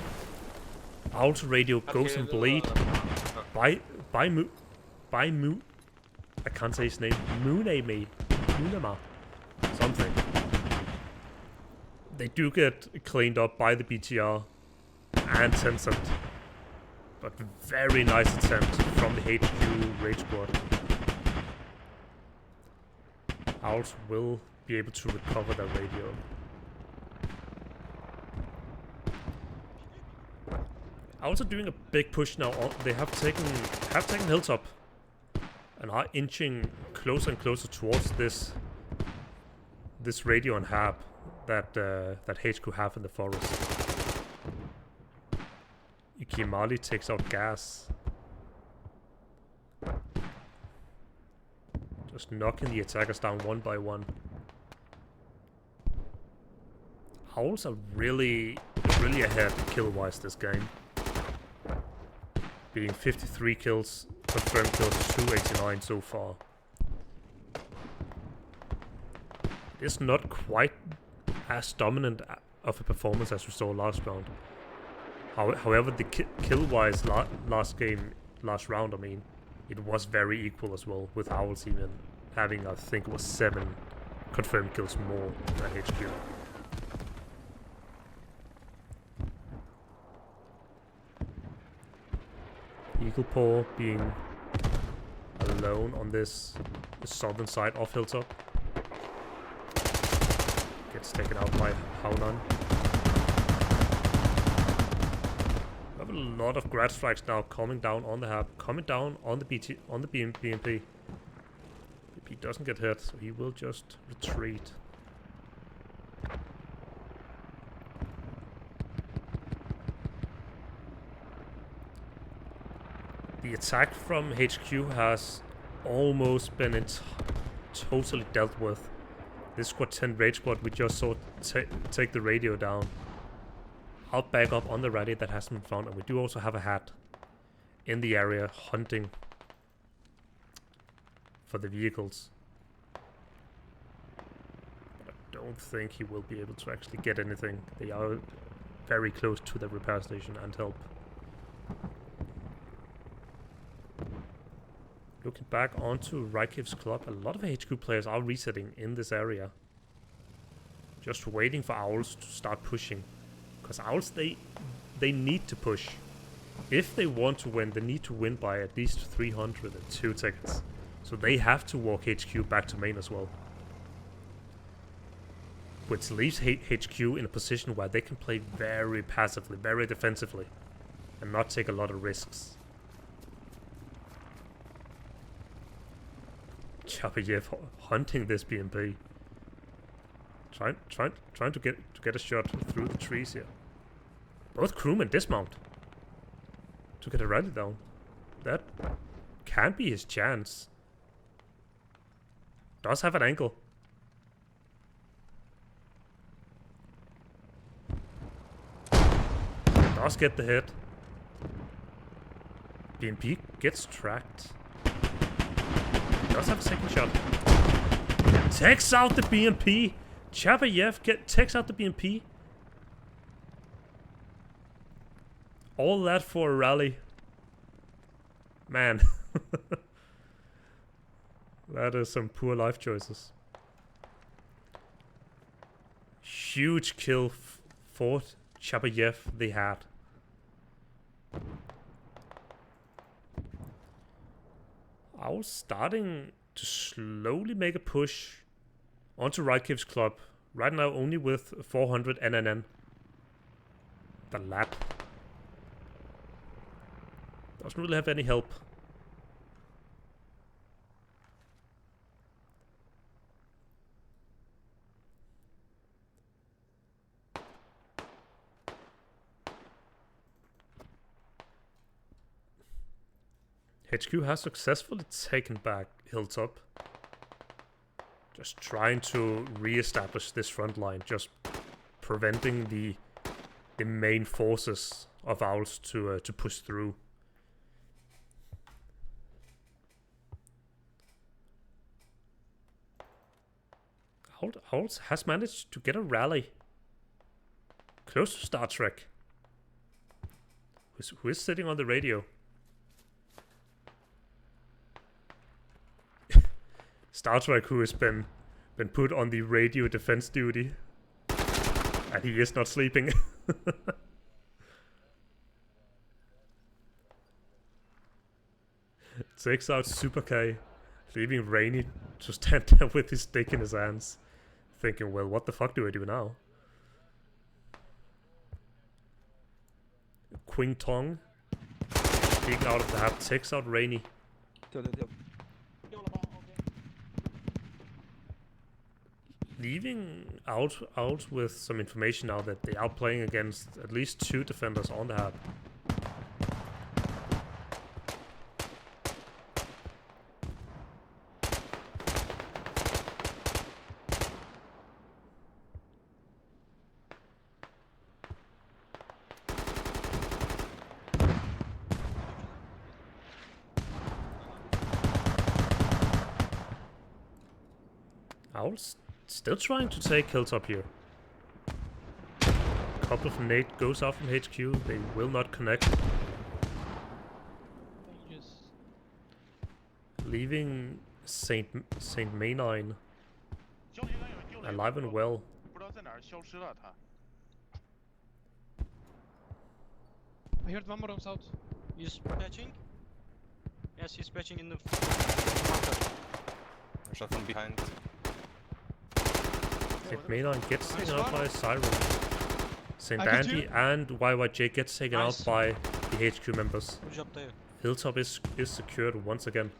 Out radio goes and bleed by Moon. I can't say his name. Moonema. Something. They do get cleaned up by the BTR and Tencent. But very nice attempt from the HQ Rage Squad. O.W.L.S will be able to recover their radio. O.W.L.S are doing a big push now. They have taken Hilltop and are inching closer and closer towards this radio and hab that HQ have in the forest. Ikimali takes out gas. Just knocking the attackers down one by one. O.W.L.S are really ahead kill-wise this game. Being 53 kills, confirmed kills, 289 so far. It's not quite as dominant of a performance as we saw last round. However, the kill-wise last round, I mean, it was very equal as well, with O.W.L.S even having, I think it was 7 confirmed kills more than HQ. Eagle Paw being alone on the southern side of Hilltop. Gets taken out by Haunan. We have a lot of grad strikes now coming down on the hab, coming down on the BMP. He doesn't get hit, so he will just retreat. The attack from HQ has almost been totally dealt with. This squad 10 Rage Squad we just saw take the radio down. I'll back up on the rally that hasn't been found, and we do also have a hat in the area hunting for the vehicles. But I don't think he will be able to actually get anything. They are very close to the repair station and help. Looking back onto Rykiv's club, a lot of HQ players are resetting in this area. Just waiting for O.W.L.S to start pushing. Because O.W.L.S, they need to push. If they want to win, they need to win by at least 302 tickets. So they have to walk HQ back to main as well. Which leaves HQ in a position where they can play very passively, very defensively. And not take a lot of risks. Chapayev hunting this BMP. Trying to get a shot through the trees here. Both crewmen dismount to get a rally down. That can be his chance. Does have an angle. Does get the hit. BMP gets tracked. does have a second shot. Takes out the BMP. Chapayev takes out the BMP. All that for a rally. Man. That is some poor life choices. Huge kill for Chapayev they had. I was starting to slowly make a push onto Rykiv's club. Right now only with 400 NNN. The lap. Doesn't really have any help. HQ has successfully taken back Hilltop. Just trying to re-establish this front line, just preventing the main forces of O.W.L.S to push through. O.W.L.S has managed to get a rally close to Star Trek. Who is sitting on the radio? Star Trek, who has been put on the radio defense duty, and he is not sleeping. Takes out Super K, leaving Rainy to stand there with his stick in his hands, thinking, well, what the fuck do I do now? Quing Tong, peeking out of the hab, takes out Rainy. Leaving out with some information now that they are playing against at least 2 defenders on the hab. O.W.L.S still trying to take Hilltop here. A couple of nade goes out from HQ. They will not connect. Leaving Saint Maynine alive and well. I heard one more on south. He's patching? Yes, he's patching in the... Shot from behind. Saint Maynine gets taken out by Siren. Saint Andy and YYJ gets taken out by the HQ members. Good job there. Hilltop is secured once again.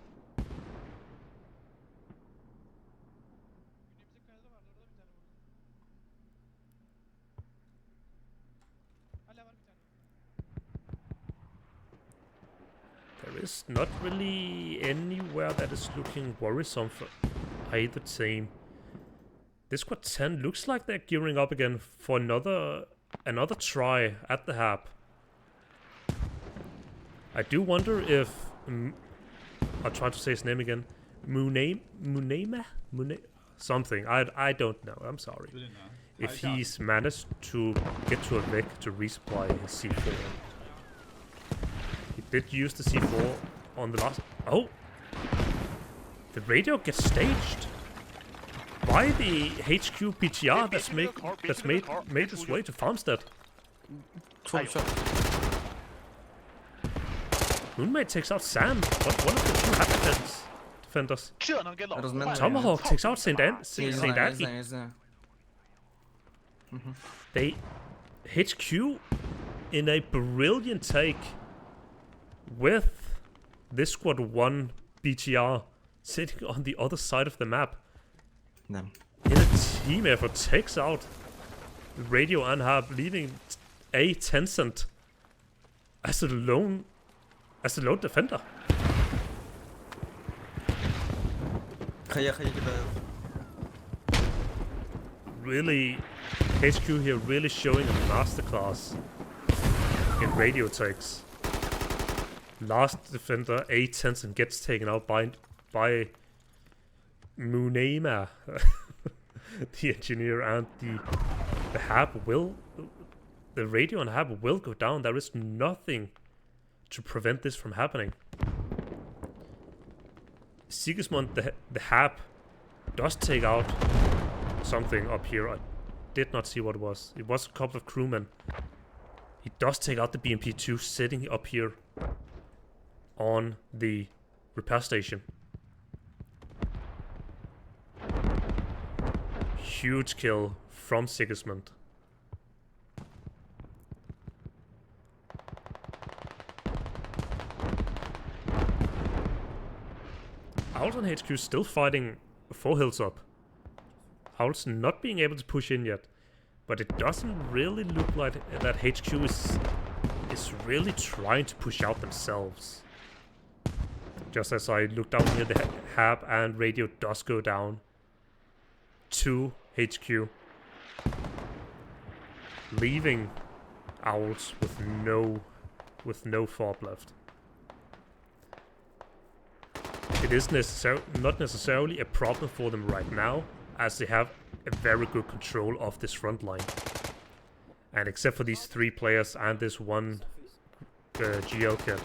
There is not really anywhere that is looking worrisome for either team. This squad 10 looks like they're gearing up again for another try at the hab. I do wonder if I'll try to say his name again. Munema? Something. I don't know. I'm sorry. If he's managed to get to a Vic to resupply his C4. He did use the C4 on the last... Oh! The radio gets staged by the HQ PTR that's made its way to Farmstead. Moonmate takes out Sam, but one of the 2 hab defenders. Tomahawk takes out Saint Andy. They HQ in a brilliant take with this squad 1 BTR sitting on the other side of the map. In a team effort, takes out Radio and Hab, leaving a Tencent as a lone defender. Really, HQ here really showing a masterclass in radio takes. Last defender, A Tencent, gets taken out by Munema, the engineer, and the hab will... The radio and hab will go down. There is nothing to prevent this from happening. Sigismund, the hab, does take out something up here. I did not see what it was. It was a couple of crewmen. He does take out the BMP-2 sitting up here on the repair station. Huge kill from Sigismund. O.W.L.S on HQ still fighting 4 hills up. O.W.L.S not being able to push in yet. But it doesn't really look like that HQ is really trying to push out themselves. Just as I look down here, the hab and radio does go down to HQ. Leaving O.W.L.S with no fob left. It is not necessarily a problem for them right now, as they have a very good control of this front line. And except for these 3 players and this one GL kit,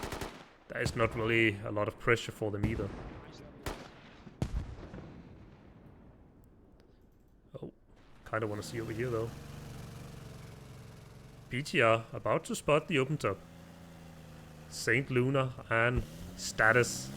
there is not really a lot of pressure for them either. Oh, kinda wanna see over here though. BTR about to spot the open top. Saint Luna and Status.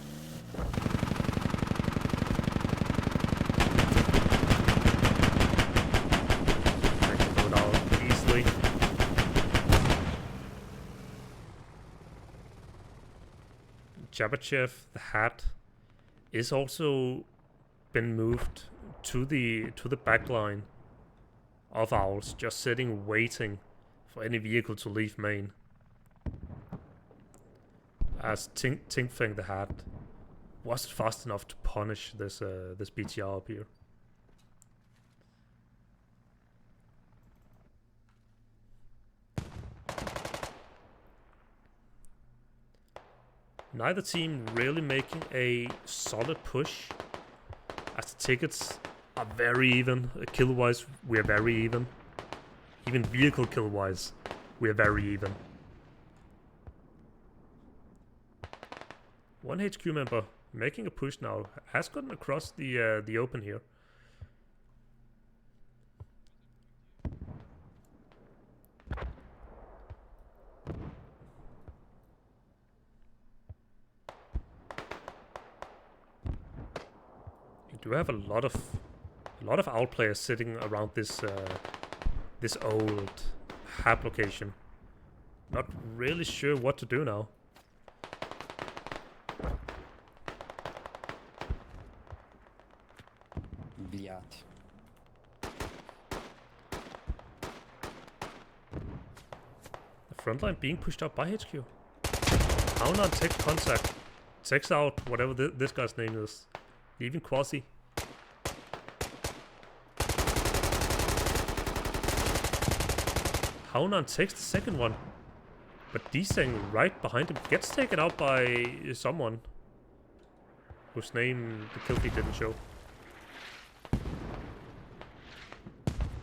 Jabachev, the hat, is also been moved to the back line of O.W.L.S, just sitting waiting for any vehicle to leave main. As Tinkfeng the hat wasn't fast enough to punish this this BTR up here. Neither team really making a solid push, as the tickets are very even. Kill-wise, we are very even. Even vehicle kill-wise, we are very even. One HQ member making a push now has gotten across the open here. We do have a lot of O.W.L players sitting around this this old hab location. Not really sure what to do now. Блядь. The front line being pushed out by HQ. Haunan takes contact. Takes out whatever this guy's name is. Leaving Quasi. Haunan takes the second one. But Deseng right behind him gets taken out by someone whose name the kill feed didn't show.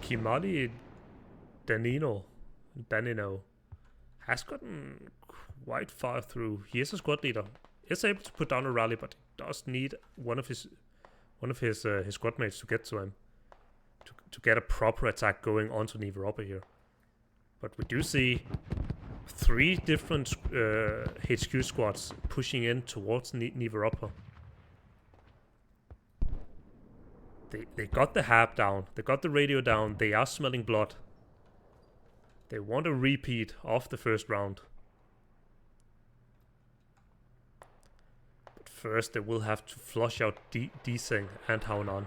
Kimali Danino has gotten quite far through. He is a squad leader. Is able to put down a rally, but does need one of his squad mates to get to him to get a proper attack going onto Niveroppa here. But we do see 3 different HQ squads pushing in towards Niveroppa. They got the hab down. They got the radio down. They are smelling blood. They want a repeat of the first round. But first they will have to flush out Deseng and Haunan,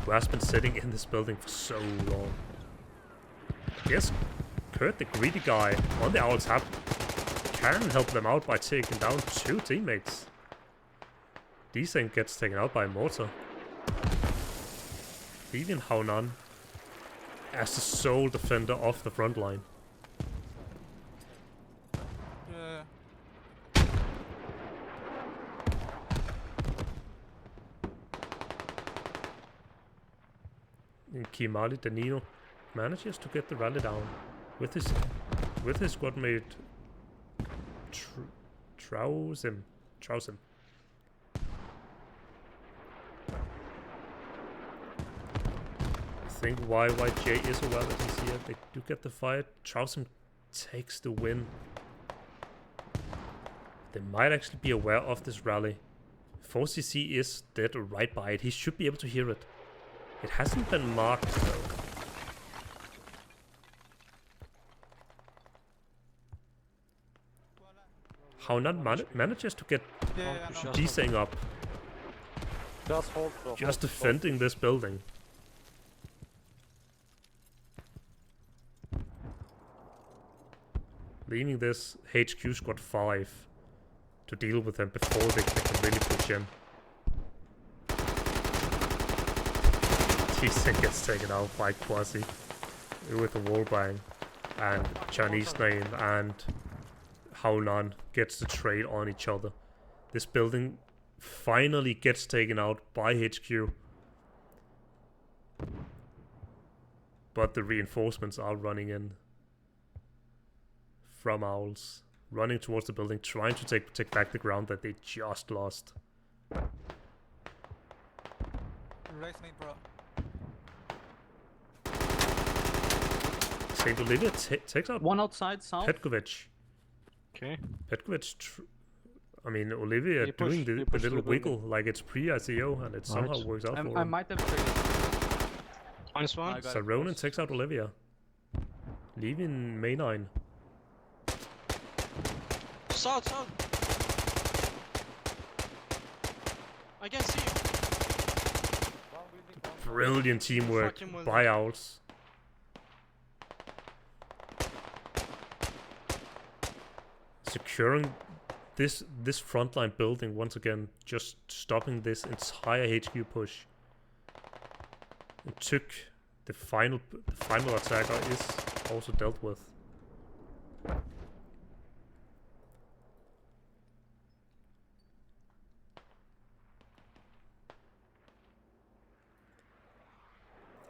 who has been sitting in this building for so long. Yes, Kurt, the greedy guy on the O.W.L.S hab, can help them out by taking down 2 teammates. Deseng gets taken out by a mortar. Leaving Haunan as the sole defender of the front line. And Kimali Danilo manages to get the rally down with his squad mate Trousim. I think YYJ is aware that he's here. They do get the fight. Trousim takes the win. They might actually be aware of this rally. 4CC is dead right by it. He should be able to hear it. It hasn't been marked though. How not manages to get G-Sang up. Just defending this building. Leaving this HQ squad 5 to deal with them before they can really push in. G-Sang gets taken out by Quasi with a wall bang, and Chinese name and Howlan gets the trade on each other. This building finally gets taken out by HQ. But the reinforcements are running in from O.W.L.S. Running towards the building, trying to take back the ground that they just lost. Raise me, bro. St. Olivia takes out one outside south. Petkovic. Okay. Petkovic, I mean, Olivia doing the little wiggle like it's pre-ICO, and it somehow works out for him. I might have traded. -1. So Ronan takes out Olivia. Leaving May 9. South. I can see you. Brilliant teamwork Fucking well by done. O.W.L.S. Securing this frontline building once again, just stopping this entire HQ push. It took the final attacker is also dealt with.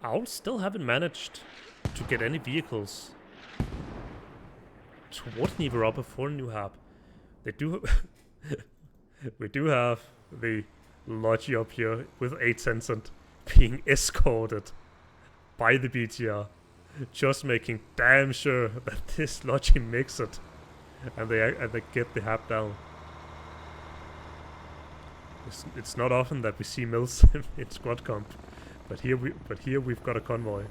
O.W.L.S still haven't managed to get any vehicles towards Niverupper for New Hub. They do. We do have the Logi up here with 8 Tencent being escorted by the BTR, just making damn sure that this Logi makes it, and they get the hab down. It's not often that we see Mills in squad comp, but here we've got a convoy.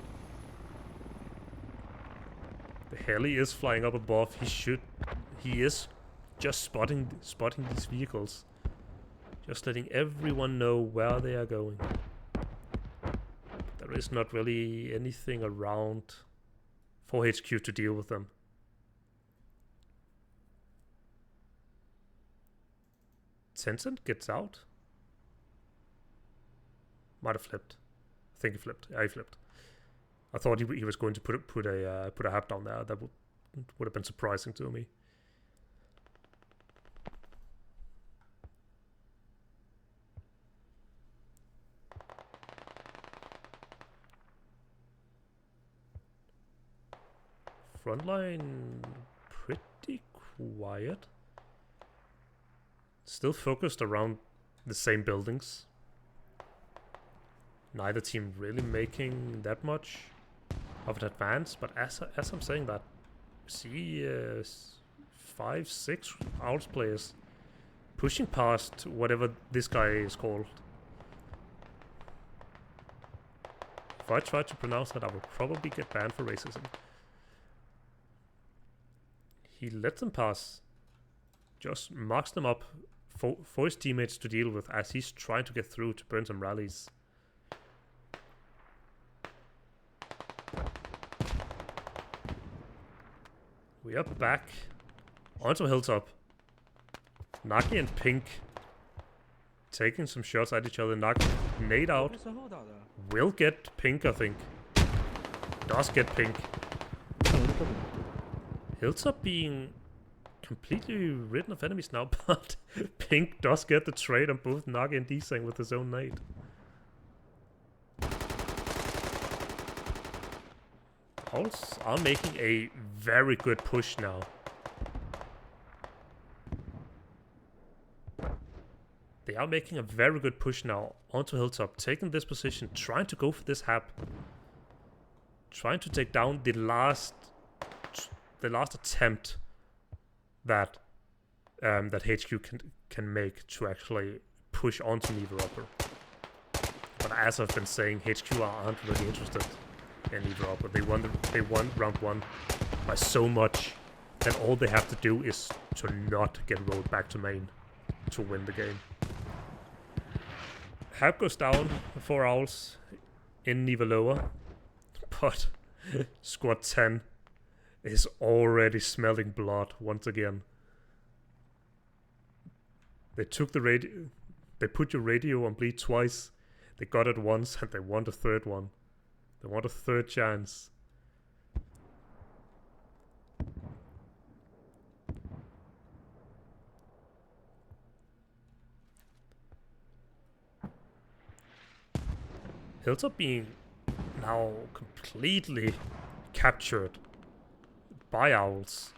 The heli is flying up above. He is just spotting these vehicles, just letting everyone know where they are going. There is not really anything around for HQ to deal with them. Tencent gets out. Might have flipped. I think he flipped. Yeah, he flipped. I thought he was going to put a hab down there. That would have been surprising to me. Frontline pretty quiet. Still focused around the same buildings. Neither team really making that much of an advance, but as I'm saying that, see 5-6 O.W.L.S players pushing past whatever this guy is called. If I try to pronounce that, I will probably get banned for racism. He lets them pass, just marks them up for his teammates to deal with as he's trying to get through to burn some rallies. We are back onto Hilltop. Nagi and Pink taking some shots at each other. Nagi nade out. Will get Pink, I think. Does get Pink. Hilltop being completely ridden of enemies now, but Pink does get the trade on both Nagi and D-Sang with his own nade. O.W.L.S are making a very good push now. They are making a very good push now onto Hilltop, taking this position, trying to go for this hab. Trying to take down the last attempt that that HQ can make to actually push onto Neva Upper. But as I've been saying, HQ aren't really interested in Neva Upper. They won round 1 by so much that all they have to do is to not get rolled back to main to win the game. Hab goes down for O.W.L.S in Neva Lower, but Squad 10 is already smelling blood once again. They took the radio. They put your radio on bleed twice. They got it once, and they want a third one. They want a third chance. Hilltop being now completely captured by O.W.L.S.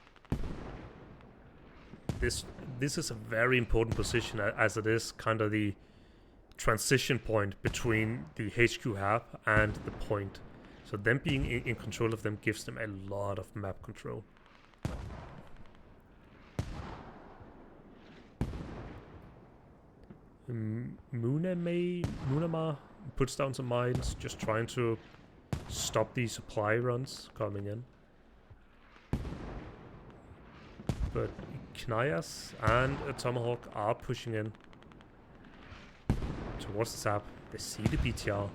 This is a very important position, as it is kind of the transition point between the HQ hub and the point. So them being in control of them gives them a lot of map control. Munama puts down some mines, just trying to stop the supply runs coming in. But Knayas and a Tomahawk are pushing in towards the sap. They see the BTR.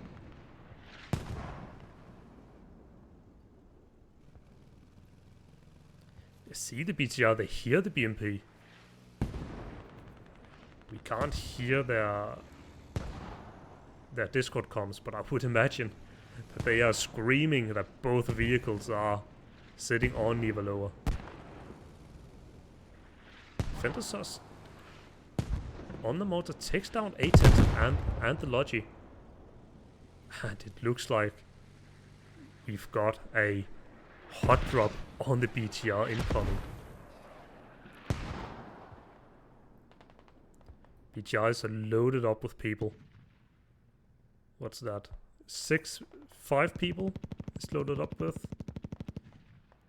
They see the BTR, they hear the BMP. We can't hear their Discord comms, but I would imagine that they are screaming that both vehicles are sitting on Neva Lower. Fendersus on the motor takes down A10 and the Logi. And it looks like we've got a hot drop on the BTR incoming. BTRs are loaded up with people. What's that? 5 people is loaded up with.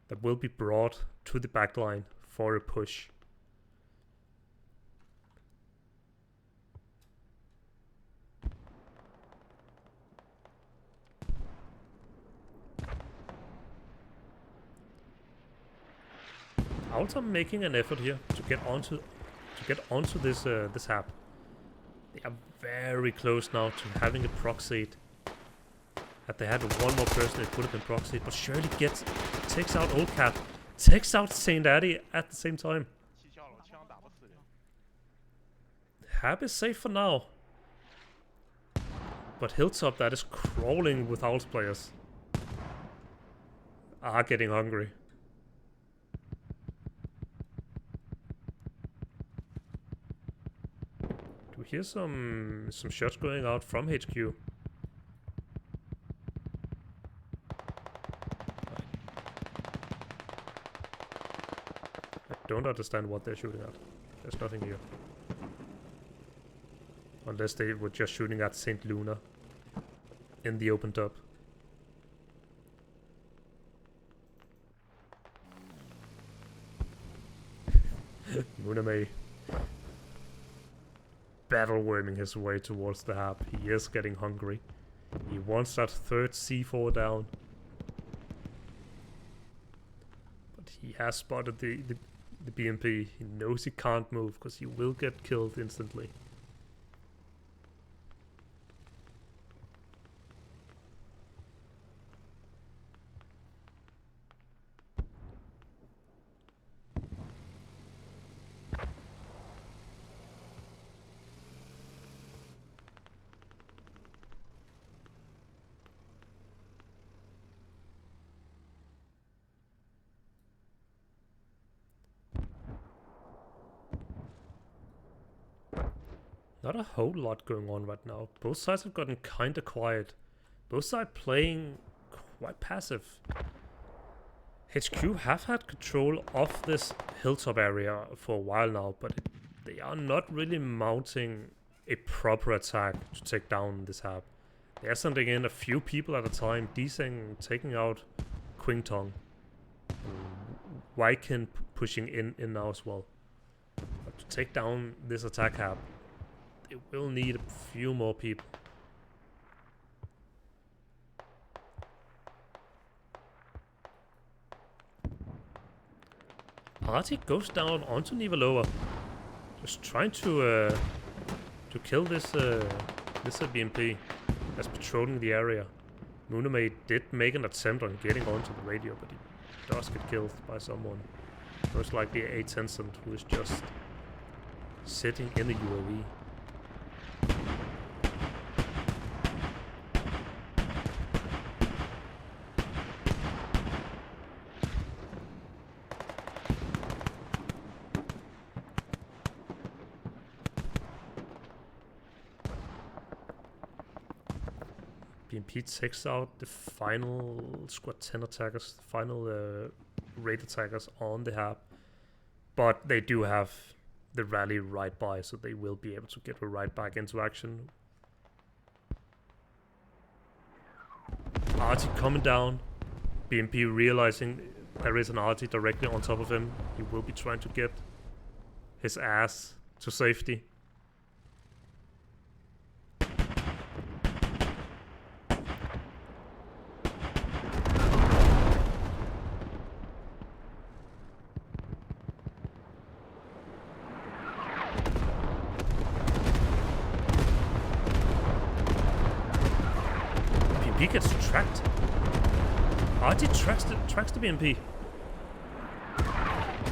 That will be brought to the backline for a push. Also making an effort here to get onto this this hab. They are very close now to having a proxy. If they had one more person, it would have been proxy. But Shirley takes out Old Cat, takes out Saint Addy at the same time. Hab is safe for now. But Hilltop, that is crawling with O.W.L.S players, are getting hungry. Do we hear some shots going out from HQ? I don't understand what they're shooting at. There's nothing here. Unless they were just shooting at St. Luna in the open tub. Muname battle worming his way towards the hub. He is getting hungry. He wants that third C4 down. But he has spotted the BMP. He knows he can't move because he will get killed instantly. Not a whole lot going on right now. Both sides have gotten kinda quiet. Both sides playing quite passive. HQ have had control of this hilltop area for a while now, but they are not really mounting a proper attack to take down this hab. They're sending in a few people at a time, taking out Quingtong. Wykin pushing in now as well. But to take down this attack hab, they will need a few more people. Artie goes down onto Nivelova, just trying to kill this BMP that's patrolling the area. Muname did make an attempt on getting onto the radio, but he does get killed by someone. Most likely a Tencent who is just sitting in the UAV. BMP takes out the final squad 10 attackers, the final raid attackers on the hab. But they do have the rally right by, so they will be able to get right back into action. Artie coming down. BMP realizing there is an Artie directly on top of him. He will be trying to get his ass to safety. He gets tracked. Artie tracks the BMP.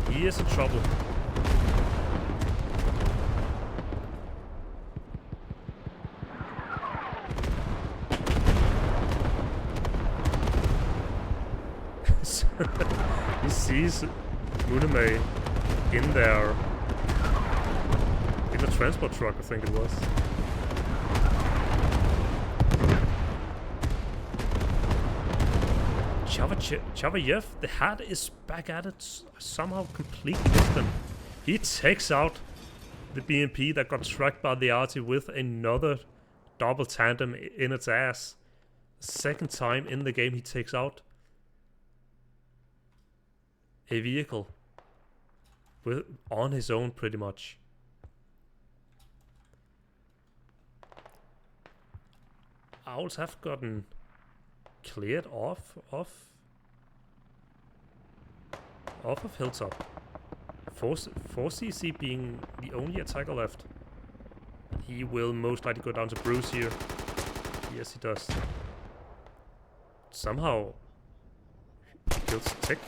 He is in trouble. He sees Muname in there. In a transport truck, I think it was. Chavayev, the hat is back at it, somehow completely distant. He takes out the BMP that got struck by the Artie with another double tandem in its ass. Second time in the game he takes out a vehicle on his own pretty much. Owls have gotten cleared off of Hilltop. 4cc being the only attacker left. He will most likely go down to Bruce here. Yes, he does. Somehow kills Tick.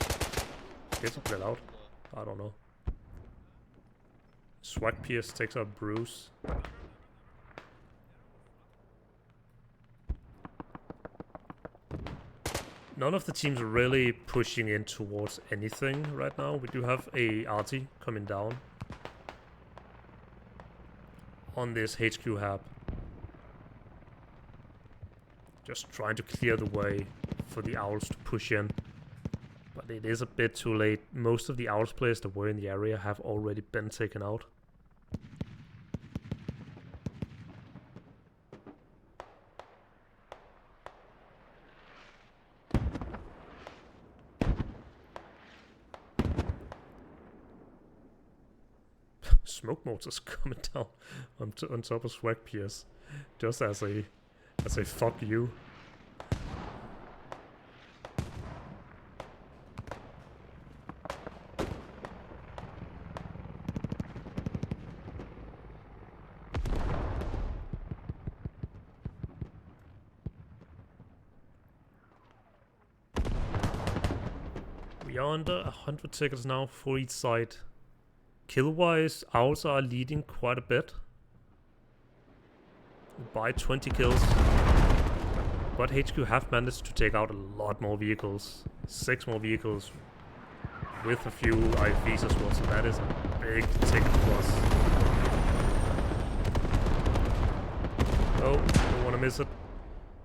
Gets a play out. I don't know. Swag Pierce takes out Bruce. None of the teams are really pushing in towards anything right now. We do have a Artie coming down on this HQ hab. Just trying to clear the way for the Owls to push in. But it is a bit too late. Most of the Owls players that were in the area have already been taken out. Smoke mortars coming down on top of Swag Pierce, just as a fuck you. We are under 100 seconds now for each side. Kill-wise, Owls are leading quite a bit by 20 kills, but HQ have managed to take out a lot more vehicles, 6 more vehicles with a few IVs as well, so that is a big ticket plus. Oh, don't want to miss it.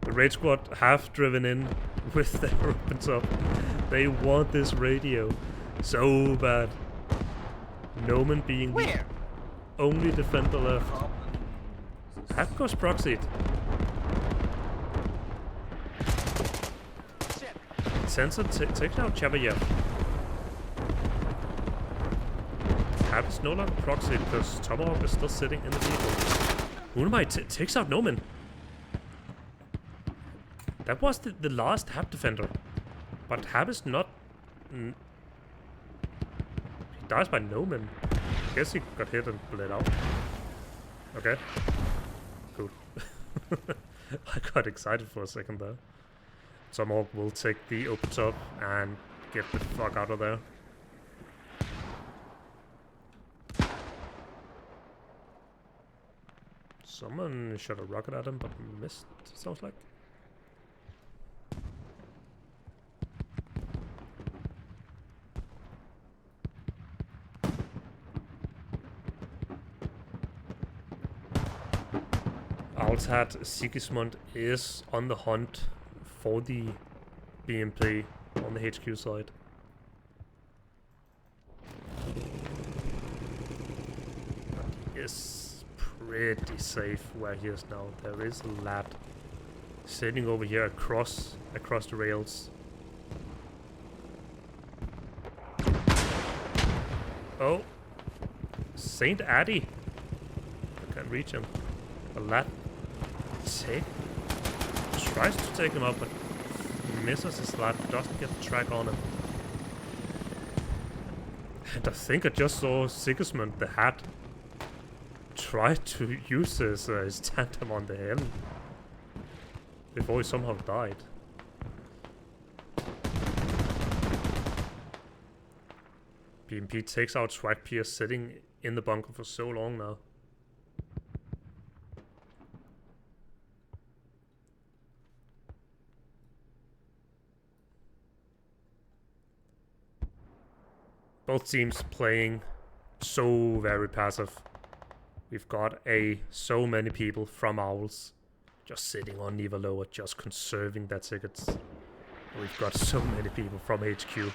The raid squad have driven in with their opens up. They want this radio so bad. Noman being the only defender left. Half goes proxied. Sensor takes out Chabayev. Half is no longer proxied because Tomahawk is still sitting in the vehicle. Unamai takes out Noman. That was the last Hab defender. But Hab is not... he dies by Noman. I guess he got hit and bled out. Okay. Cool. I got excited for a second there. Tomahawk will take the open top and get the fuck out of there. Someone shot a rocket at him but missed, sounds like. O.W.L.S had Sigismund is on the hunt for the BMP on the HQ side. But he is pretty safe where he is now. There is a lad sitting over here across the rails. Oh, Saint Addy! I can't reach him. A lad tries to take him up, but misses his lad, doesn't get the track on him. And I think I just saw Sigismund, the hat, try to use his tandem on the hill before he somehow died. BMP takes out Swag Pierce sitting in the bunker for so long now. Both teams playing so very passive. We've got so many people from O.W.L.S just sitting on Neva Lower, just conserving their tickets. We've got so many people from HQ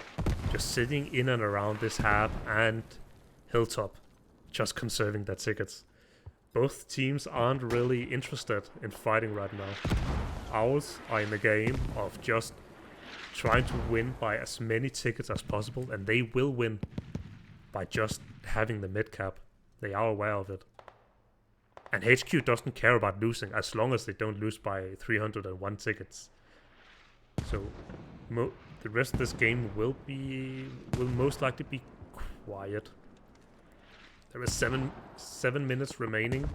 just sitting in and around this hab and Hilltop, just conserving their tickets. Both teams aren't really interested in fighting right now. O.W.L.S are in the game of just trying to win by as many tickets as possible, and they will win by just having the mid cap. They are aware of it. And HQ doesn't care about losing as long as they don't lose by 301 tickets. So the rest of this game will most likely be quiet. There is seven minutes remaining.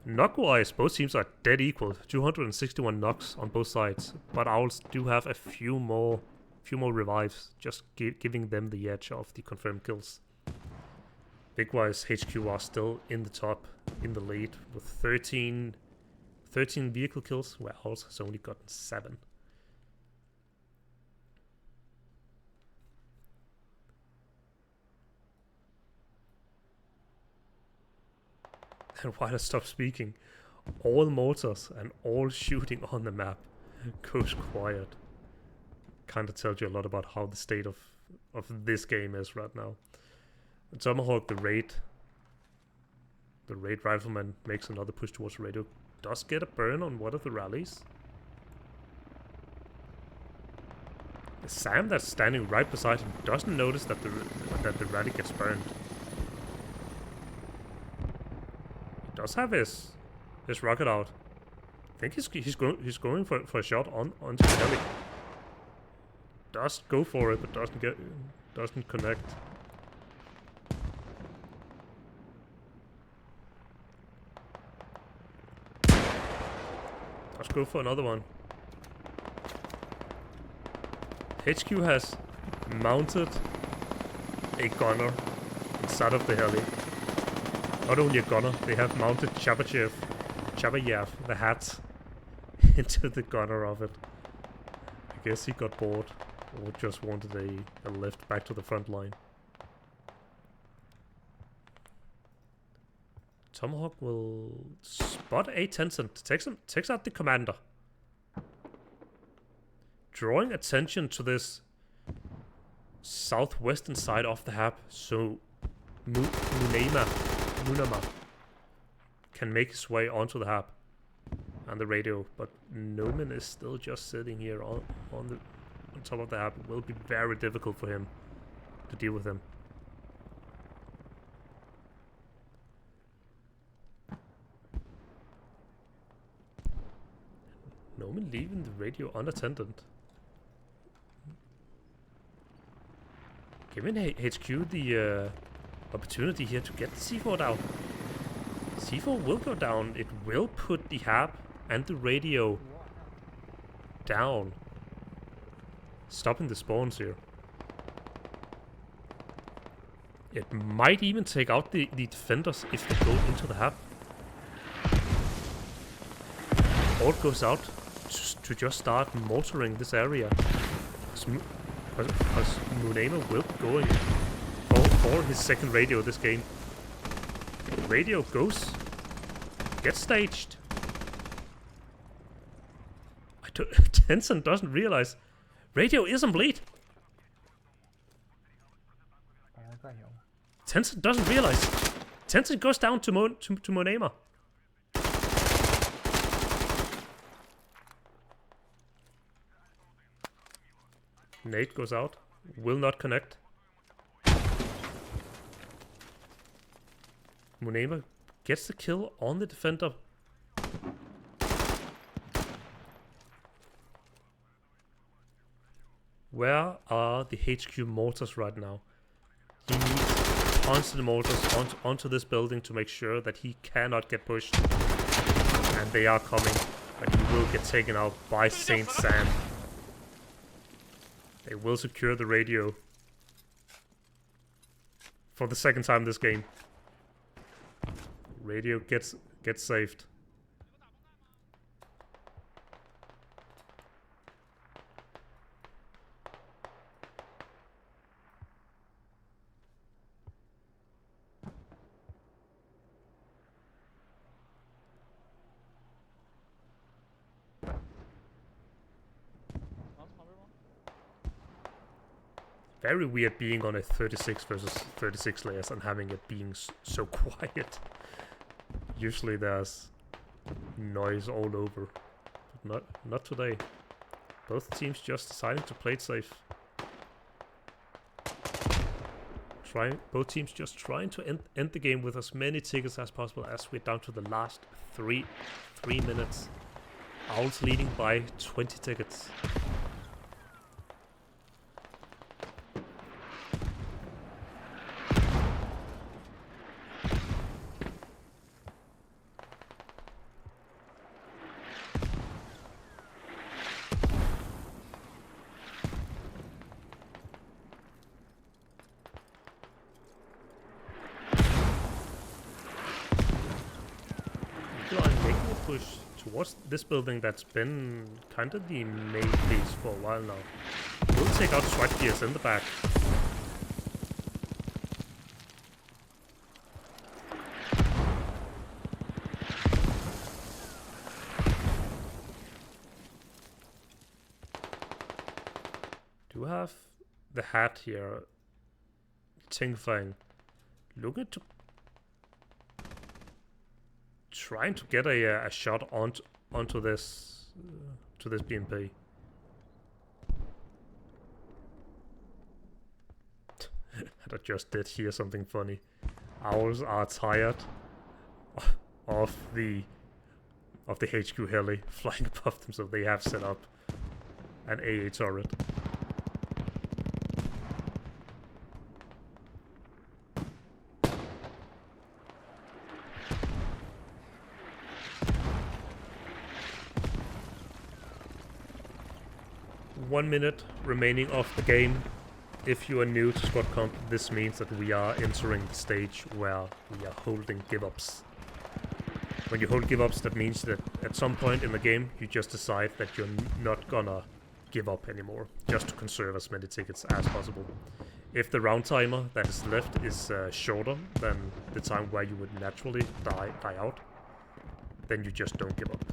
Knock-wise, both teams are dead equal. 261 knocks on both sides, but O.W.L.S do have a few more revives, just giving them the edge of the confirmed kills. Big-wise, HQ are still in the top, in the lead, with 13 vehicle kills, where O.W.L.S has only gotten 7. And while I stop speaking, all mortars and all shooting on the map goes quiet. Kinda tells you a lot about how the state of this game is right now. Tomahawk, the raid rifleman, makes another push towards the radio. Does get a burn on one of the rallies. Sam, that's standing right beside him, doesn't notice that the rally gets burned. Does have his rocket out. I think he's going for a shot onto the heli. Does go for it, but doesn't connect. Does go for another one. HQ has mounted a gunner inside of the heli. Not only a gunner, they have mounted Chabayev, the hat, into the gunner of it. I guess he got bored, or just wanted a lift back to the front line. Tomahawk will spot a Tencent, takes out the commander. drawing attention to this southwestern side of the hab, so Munama can make his way onto the hab and the radio, but Noman is still just sitting here on top of the hab. It will be very difficult for him to deal with him. Noman leaving the radio unattended. Giving HQ the opportunity here to get the C4 down. C4 will go down. It will put the hab and the radio down, stopping the spawns here. It might even take out the defenders if they go into the hab. Ult goes out to just start mortaring this area. Because Munema will be going for his second radio this game. Radio gets staged. Tencent doesn't realize radio isn't bleed. Tencent doesn't realize. Tencent goes down to Munema. Nate goes out. Will not connect. Munema gets the kill on the defender. Where are the HQ mortars right now? He needs constant mortars onto this building to make sure that he cannot get pushed. And they are coming, but he will get taken out by Saint Sam. They will secure the radio for the second time this game. Radio gets saved. Very weird being on a 36 versus 36 layers and having it being so quiet. Usually there's noise all over, but not today. Both teams just deciding to play it safe. Both teams just trying to end the game with as many tickets as possible as we're down to the last three minutes. Owls leading by 20 tickets. Towards this building that's been kind of the main piece for a while now. We'll take out SWAT gears in the back. Do have the hat here. Ting Fang. Looking to trying to get a shot onto this to this BMP. And I just did hear something funny. Owls are tired of the HQ heli flying above them, so they have set up an AA turret. One minute remaining of the game. If you are new to squad comp, this means that we are entering the stage where we are holding give-ups. When you hold give-ups, that means that at some point in the game, you just decide that you're not gonna give up anymore, just to conserve as many tickets as possible. If the round timer that is left is shorter than the time where you would naturally die out, then you just don't give up.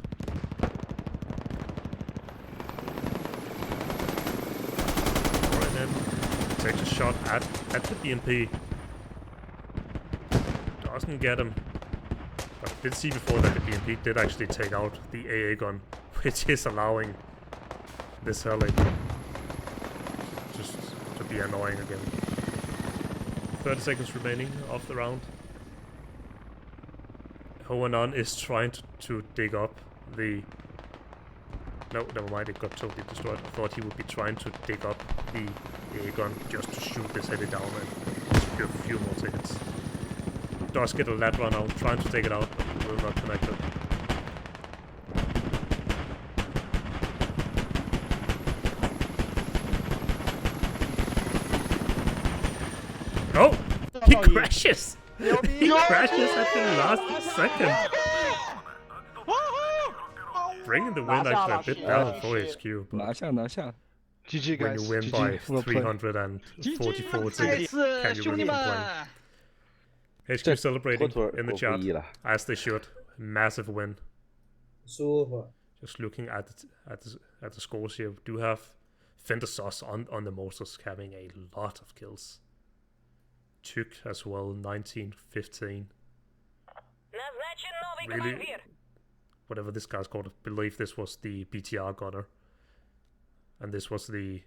shot at the BMP. Doesn't get him. But I did see before that the BMP did actually take out the AA gun, which is allowing this heli just to be annoying again. 30 seconds remaining of the round. Hoenan is trying to dig up the... No, never mind, it got totally destroyed. I thought he would be trying to dig up the AA gun just to shoot this heli down and secure a few more tickets. Does get a lat run out, trying to take it out, but will not connect it. Oh! He crashes! He crashes at the last second! Bringing the win actually a bit down for HQ, but GG when guys. you win GG. by Well played. 344 tickets, can you really complain? HQ celebrating in the chat, as they should. Massive win. Just looking at the scores here, we do have Fender Sus on the Motors having a lot of kills. Tük as well, 19-15. Really, whatever this guy's called, I believe this was the BTR gunner. And this was the...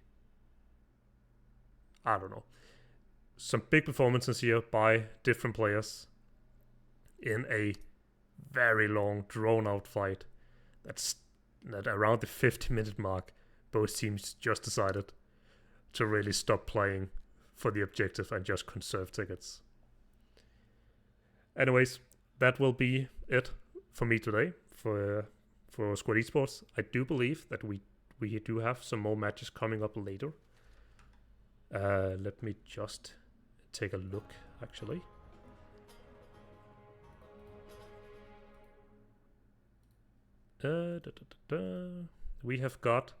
I don't know. Some big performances here by different players in a very long, drawn-out fight. That around the 50-minute mark, both teams just decided to really stop playing for the objective and just conserve tickets. Anyways, that will be it for me today for Squad Esports. I do believe that we do have some more matches coming up later. Let me just take a look, actually. We have got,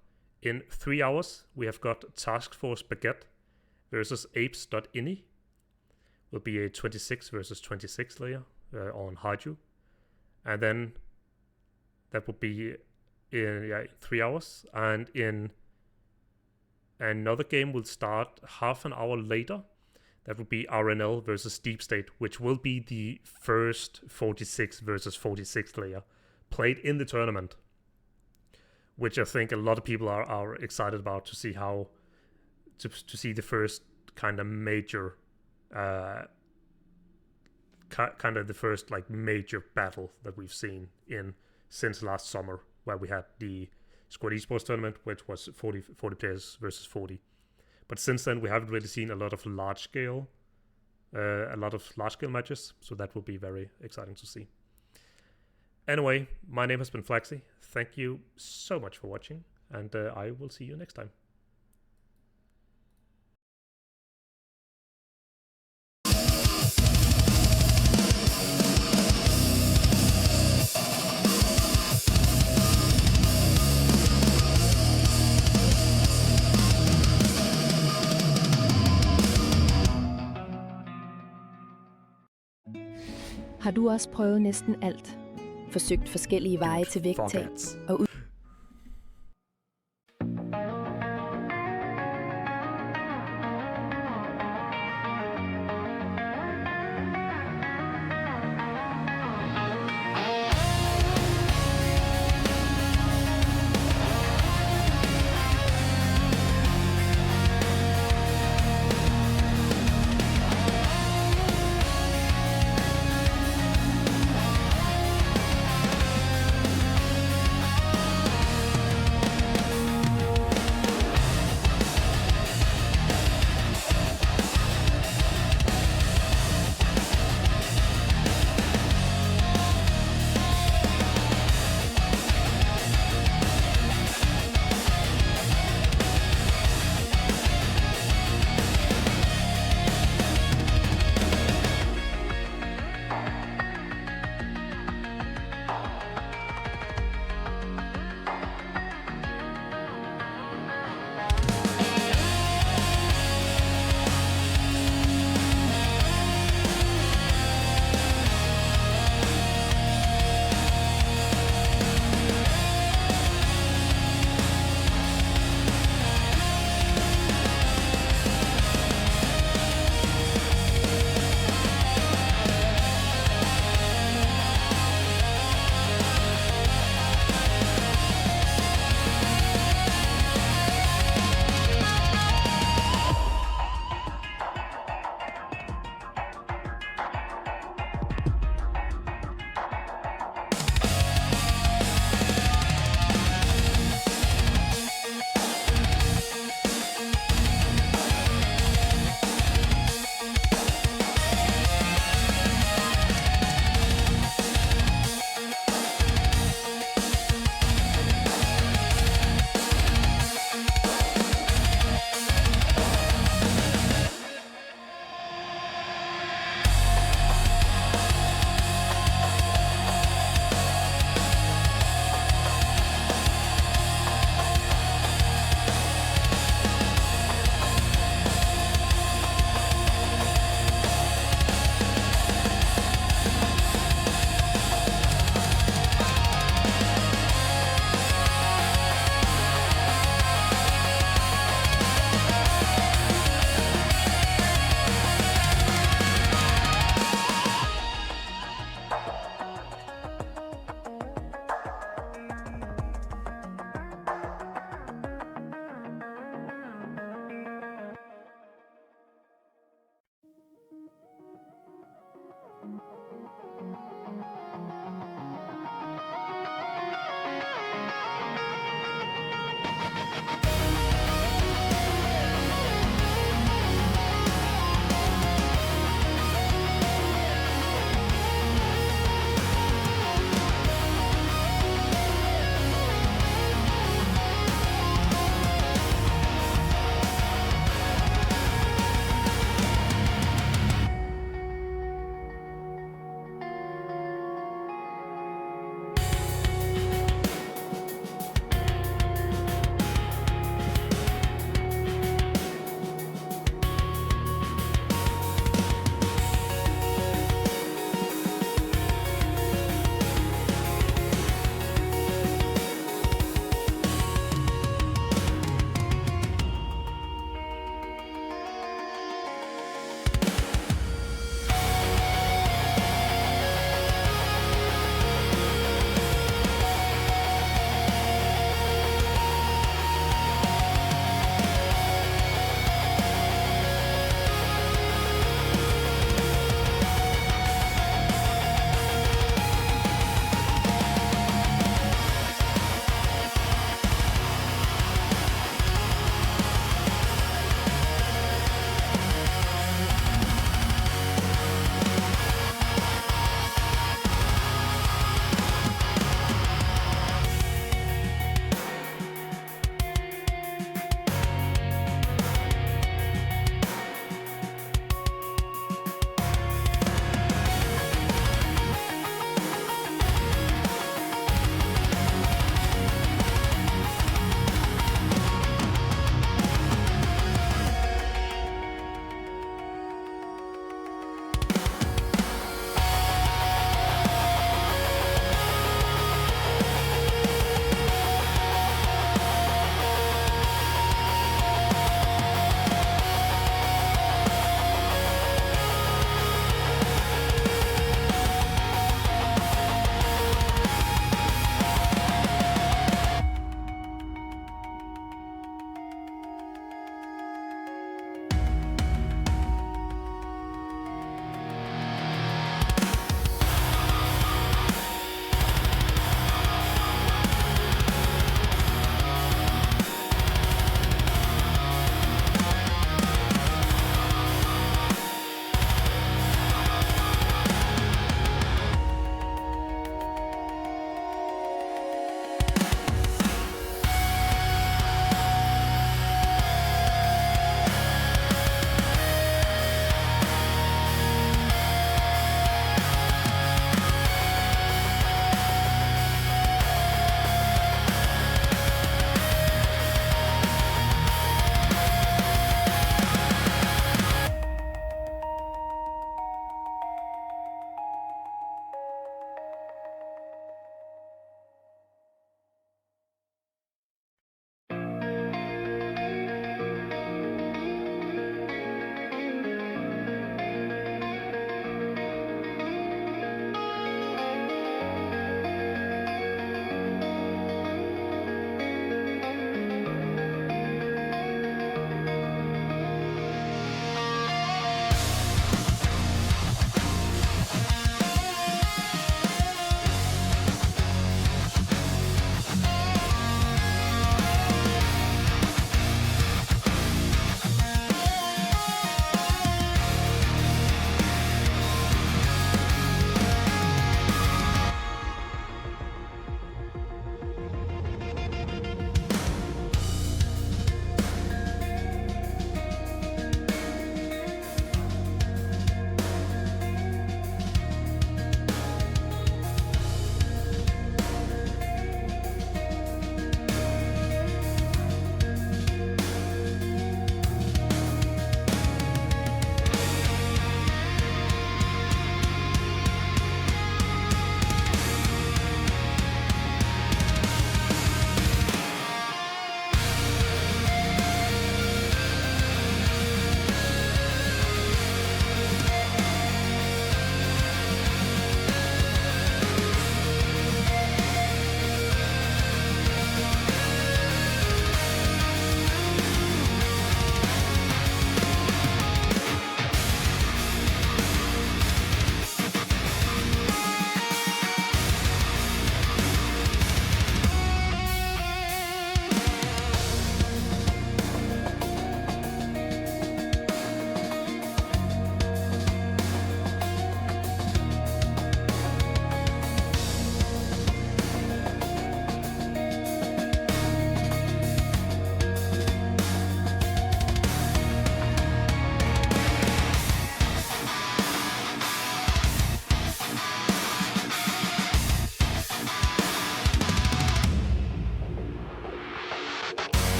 in 3 hours, we have got Task Force Baguette versus apes.ini. Will be a 26 versus 26 layer on Haju. And then that will be in 3 hours. And in another game will start half an hour later. That will be RNL versus Deep State, which will be the first 46 versus 46 layer played in the tournament. Which I think a lot of people are excited about to see how... To see the first kind of major... kind of the first like major battle that we've seen since last summer, where we had the Squad Esports tournament, which was 40 players versus 40. But since then, we haven't really seen a lot of large scale matches, so that will be very exciting to see. Anyway, my name has been Flaxy. Thank you so much for watching, and I will see you next time. Har du også prøvet næsten alt? Forsøgt forskellige veje til vægttab og